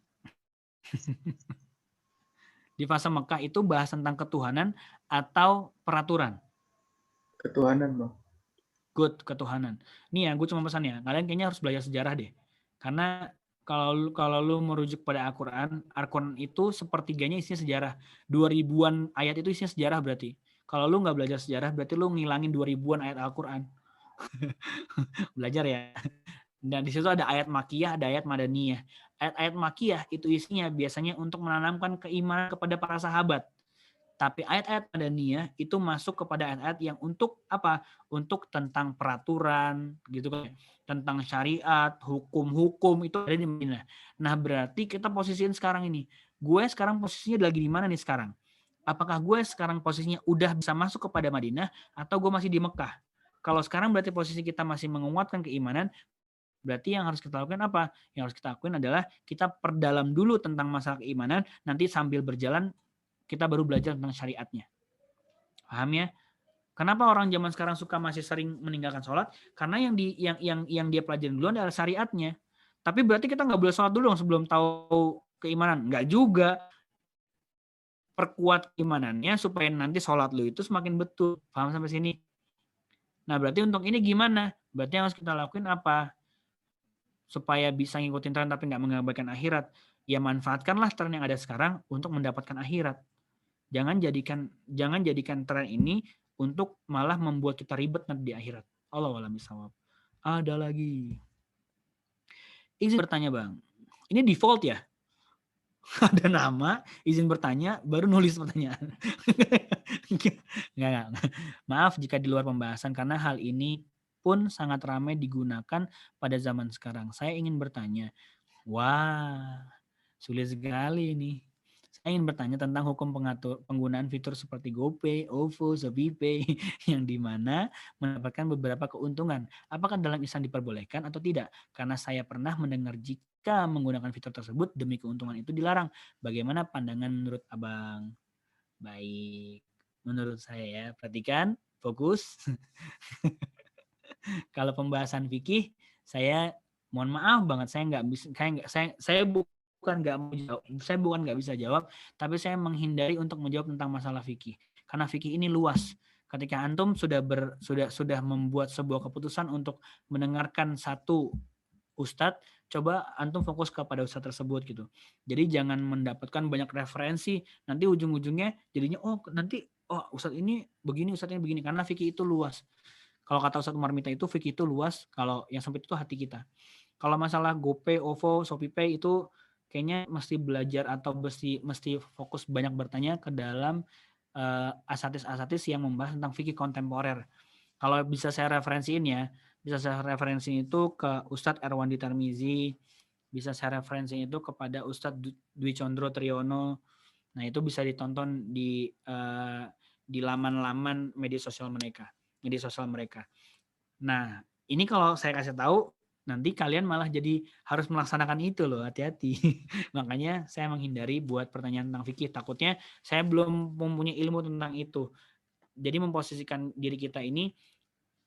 Di fase Mekah itu bahas tentang ketuhanan atau peraturan? Ketuhanan, Bang. Good, ketuhanan. Nih ya, gue cuma pesan ya, kalian kayaknya harus belajar sejarah deh. Karena kalau lu merujuk pada Al-Quran itu sepertiganya isinya sejarah. 2000-an ayat itu isinya sejarah berarti. Kalau lu nggak belajar sejarah, berarti lu ngilangin 2000-an ayat Al-Quran. Belajar ya. Dan di situ ada ayat Makiyah, ada ayat Madaniyah. Ayat-ayat Makiyah itu isinya biasanya untuk menanamkan keimanan kepada para sahabat. Tapi ayat-ayat Madaniyah itu masuk kepada ayat-ayat yang untuk apa? Untuk tentang peraturan, gitu kan? Tentang syariat, hukum-hukum itu ada di Madinah. Nah, berarti kita posisiin sekarang ini. Gue sekarang posisinya lagi di mana nih sekarang? Apakah gue sekarang posisinya udah bisa masuk kepada Madinah atau gue masih di Mekah? Kalau sekarang berarti posisi kita masih menguatkan keimanan. Berarti yang harus kita lakukan apa? Yang harus kita lakukan adalah kita perdalam dulu tentang masalah keimanan, nanti sambil berjalan kita baru belajar tentang syariatnya. Paham ya? Kenapa orang zaman sekarang suka masih sering meninggalkan sholat? Karena yang dia pelajarin dulu adalah syariatnya. Tapi berarti kita nggak boleh sholat dulu sebelum tahu keimanan? Nggak juga. Perkuat keimanannya supaya nanti sholat lu itu semakin betul. Paham sampai sini? Nah berarti untuk ini gimana? Berarti yang harus kita lakukan apa? Supaya bisa ngikutin tren tapi nggak mengabaikan akhirat, ya manfaatkanlah tren yang ada sekarang untuk mendapatkan akhirat. Jangan jadikan tren ini untuk malah membuat kita ribet nanti di akhirat. Allahu a'lam bishawab. Ada lagi. Izin bertanya, Bang. Ini default ya? Ada nama, izin bertanya, baru nulis pertanyaan. Enggak. Maaf jika di luar pembahasan karena hal ini pun sangat ramai digunakan pada zaman sekarang. Saya ingin bertanya, wah, sulit sekali ini. Saya ingin bertanya tentang hukum penggunaan fitur seperti GoPay, OVO, ShopeePay, yang dimana mendapatkan beberapa keuntungan. Apakah dalam Islam diperbolehkan atau tidak? Karena saya pernah mendengar jika menggunakan fitur tersebut demi keuntungan itu dilarang. Bagaimana pandangan menurut Abang? Baik, menurut saya ya, perhatikan, fokus. Kalau pembahasan fikih, saya mohon maaf banget, saya bukan nggak bisa jawab, tapi saya menghindari untuk menjawab tentang masalah fikih. Karena fikih ini luas. Ketika antum sudah membuat sebuah keputusan untuk mendengarkan satu ustadz, coba antum fokus kepada ustadz tersebut gitu. Jadi jangan mendapatkan banyak referensi, nanti ujung-ujungnya jadinya nanti ustadz ini begini, ustadz ini begini, karena fikih itu luas. Kalau kata Ustadz Umar Mita itu fikih itu luas, kalau yang sempit itu hati kita. Kalau masalah GoPay, OVO, ShopeePay itu kayaknya mesti belajar atau mesti fokus banyak bertanya ke dalam asatis-asatis yang membahas tentang fikih kontemporer. Kalau bisa saya referensiin ya, bisa saya referensiin itu ke Ustadz Erwandi Tarmizi, bisa saya referensiin itu kepada Ustadz Dwi Condro Triyono. Nah itu bisa ditonton di laman-laman media sosial mereka. Nah ini kalau saya kasih tahu, nanti kalian malah jadi harus melaksanakan itu loh, hati-hati. Makanya saya menghindari buat pertanyaan tentang fikih, takutnya saya belum mempunyai ilmu tentang itu. Jadi memposisikan diri kita ini,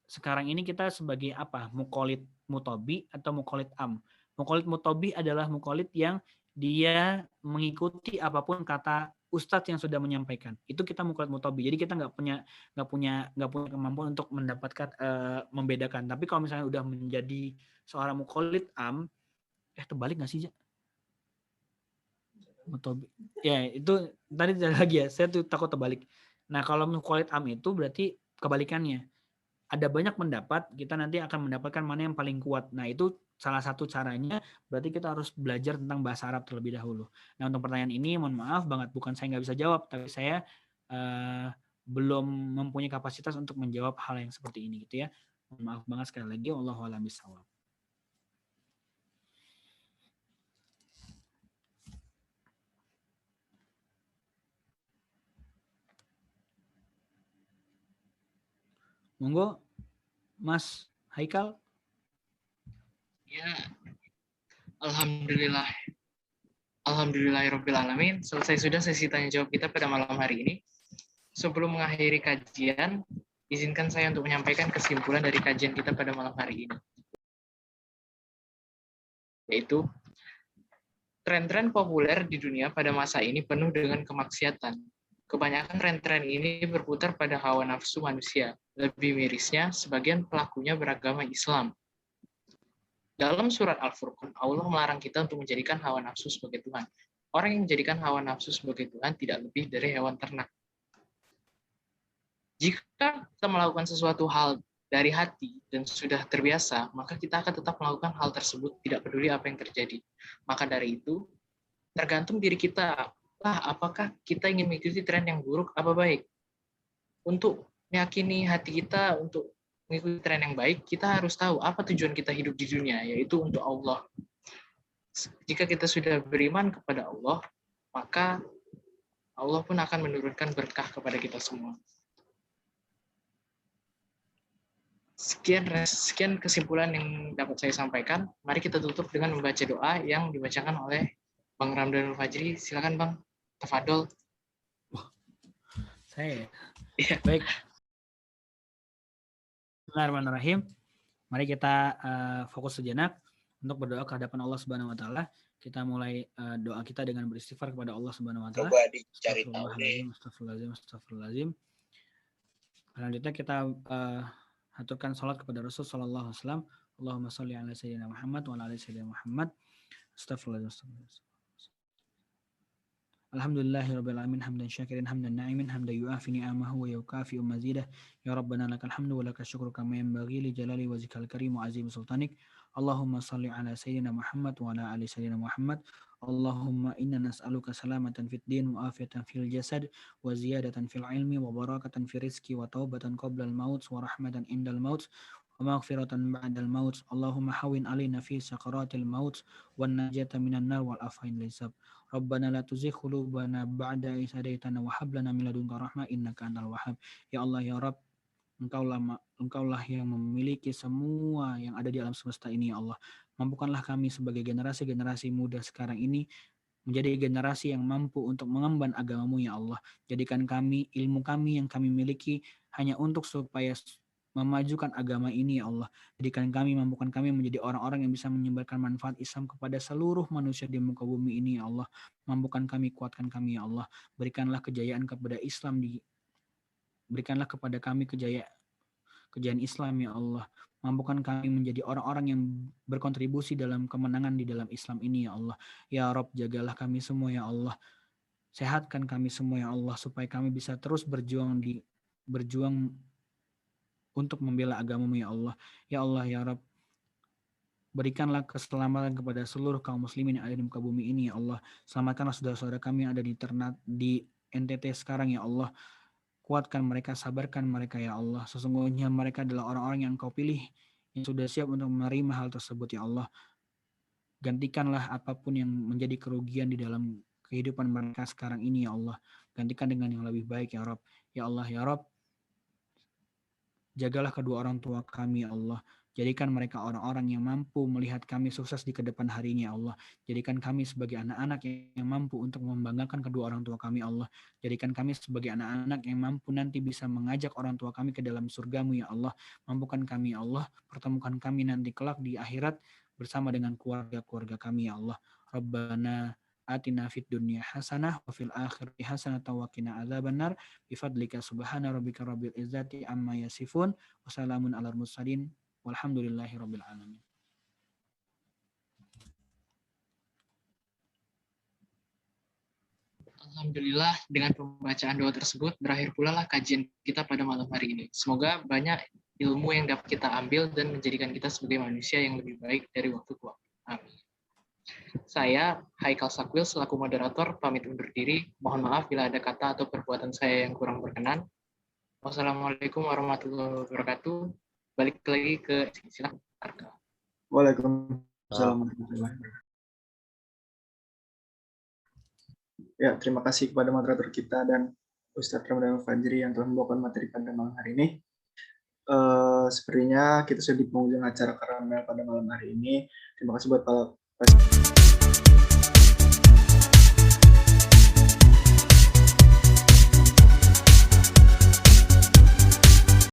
sekarang ini kita sebagai apa? Muqallid mutobi atau muqallid am. Muqallid mutobi adalah muqallid yang dia mengikuti apapun kata ustadz yang sudah menyampaikan. Itu kita muqallid mutobi. Jadi kita nggak punya kemampuan untuk mendapatkan membedakan. Tapi kalau misalnya udah menjadi seorang muqallid am, terbalik nggak sih, Ja? Mutobi. Ya, itu tadi lagi ya, saya tuh takut terbalik. Nah, kalau muqallid am itu berarti kebalikannya. Ada banyak pendapat, kita nanti akan mendapatkan mana yang paling kuat. Nah, itu salah satu caranya, berarti kita harus belajar tentang bahasa Arab terlebih dahulu. Nah, untuk pertanyaan ini, mohon maaf banget, bukan saya nggak bisa jawab, tapi saya belum mempunyai kapasitas untuk menjawab hal yang seperti ini, gitu ya. Mohon maaf banget sekali lagi, wallahu a'lam bishawab. Monggo, Mas Haikal. Ya, alhamdulillah. Alhamdulillahirabbil alamin. Selesai sudah sesi tanya jawab kita pada malam hari ini. Sebelum mengakhiri kajian, izinkan saya untuk menyampaikan kesimpulan dari kajian kita pada malam hari ini. Yaitu tren-tren populer di dunia pada masa ini penuh dengan kemaksiatan. Kebanyakan tren-tren ini berputar pada hawa nafsu manusia. Lebih mirisnya, sebagian pelakunya beragama Islam. Dalam surat Al-Furqan, Allah melarang kita untuk menjadikan hawa nafsu sebagai Tuhan. Orang yang menjadikan hawa nafsu sebagai Tuhan tidak lebih dari hewan ternak. Jika kita melakukan sesuatu hal dari hati dan sudah terbiasa, maka kita akan tetap melakukan hal tersebut, tidak peduli apa yang terjadi. Maka dari itu, tergantung diri kita, apakah kita ingin mengikuti tren yang buruk apa baik. Untuk meyakini hati kita untuk mengikuti tren yang baik, kita harus tahu apa tujuan kita hidup di dunia, yaitu untuk Allah. Jika kita sudah beriman kepada Allah, maka Allah pun akan menurunkan berkah kepada kita semua. Sekian kesimpulan yang dapat saya sampaikan. Mari kita tutup dengan membaca doa yang dibacakan oleh Bang Ramdanul Fajri. Silakan Bang, tafadhol. Saya ya. Baik. Bismillahirrahmanirrahim. Mari kita fokus sejenak untuk berdoa ke hadapan Allah Subhanahu wa taala. Kita mulai doa kita dengan beristighfar kepada Allah Subhanahu wa taala. Coba dicari tahu deh. Astagfirullahaladzim. Selanjutnya kita haturkan salat kepada Rasul sallallahu alaihi wasallam. Allahumma shalli ala sayyidina Muhammad wa ala ali sayyidina Muhammad. Astagfirullahaladzim. Alhamdulillahirabbil alamin hamdan syakirin hamdan na'imin hamdan yu'afi ni'amahu wa yukafi mazidah ya rabbana lakal hamdu wa lakal syukru kama yanbaghi li jalali wajhikal karim wa azim sultanik. Allahumma shalli ala sayyidina Muhammad wa ala ali sayyidina Muhammad. Allahumma inna nas'aluka salamatan fid din wa afiatan fil jasad wa ziyadatan fil ilmi wa barakatan fil rizqi wa taubatan qabla al maut wa rahmatan indal maut wa maghfiratan ba'dal maut. Allahumma hawin alaina fi sakaratil maut wan najata minan nar wal afain lisab. Rabbana la tuzigh qulubana ba'da idh hadaitana wa hab lana min ladunka rahmah innaka antal wahhab. Ya Allah ya Rabb, Engkaulah yang memiliki semua yang ada di alam semesta ini ya Allah. Mampukanlah kami sebagai generasi-generasi muda sekarang ini menjadi generasi yang mampu untuk mengemban agama-Mu ya Allah. Jadikan kami, ilmu kami yang kami miliki hanya untuk supaya memajukan agama ini ya Allah. Jadikan kami, mampukan kami menjadi orang-orang yang bisa menyebarkan manfaat Islam kepada seluruh manusia di muka bumi ini ya Allah. Mampukan kami, kuatkan kami ya Allah. Berikanlah kejayaan kepada Islam berikanlah kepada kami kejayaan Islam ya Allah. Mampukan kami menjadi orang-orang yang berkontribusi dalam kemenangan di dalam Islam ini ya Allah. Ya Rob, jagalah kami semua ya Allah. Sehatkan kami semua ya Allah supaya kami bisa terus berjuang untuk membela agamamu ya Allah. Ya Allah ya Rob, berikanlah keselamatan kepada seluruh kaum muslimin yang ada di muka bumi ini ya Allah. Selamatkanlah saudara-saudara kami yang ada di NTT sekarang ya Allah. Kuatkan mereka, sabarkan mereka ya Allah. Sesungguhnya mereka adalah orang-orang yang Engkau pilih, yang sudah siap untuk menerima hal tersebut ya Allah. Gantikanlah apapun yang menjadi kerugian di dalam kehidupan mereka sekarang ini ya Allah. Gantikan dengan yang lebih baik ya Rabb. Ya Allah ya Rabb, jagalah kedua orang tua kami ya Allah. Jadikan mereka orang-orang yang mampu melihat kami sukses di kedepan harinya ya Allah. Jadikan kami sebagai anak-anak yang mampu untuk membanggakan kedua orang tua kami ya Allah. Jadikan kami sebagai anak-anak yang mampu nanti bisa mengajak orang tua kami ke dalam surgamu ya Allah. Mampukan kami ya Allah, pertemukan kami nanti kelak di akhirat bersama dengan keluarga-keluarga kami ya Allah. Rabbana atina fid dunya hasanah wa fil akhirati hasanah wa qina adzabannar bifadlika subhana rabbika rabbil izzati amma yasifun wa salamun alal mursalin walhamdulillahi rabbil alamin. Alhamdulillah, dengan pembacaan doa tersebut berakhir pula lah kajian kita pada malam hari ini. Semoga banyak ilmu yang dapat kita ambil dan menjadikan kita sebagai manusia yang lebih baik dari waktu ke waktu. Amin. Saya, Haikal Sakwil, selaku moderator, pamit undur diri. Mohon maaf bila ada kata atau perbuatan saya yang kurang berkenan. Wassalamualaikum warahmatullahi wabarakatuh. Balik lagi ke silakan. Waalaikumsalam warahmatullahi wabarakatuh. Ya, terima kasih kepada moderator kita dan Ustadz Ramadan Fajri yang telah membawakan materi pada malam hari ini. Sepertinya kita sudah di penghujung acara Karamel pada malam hari ini. Terima kasih buat para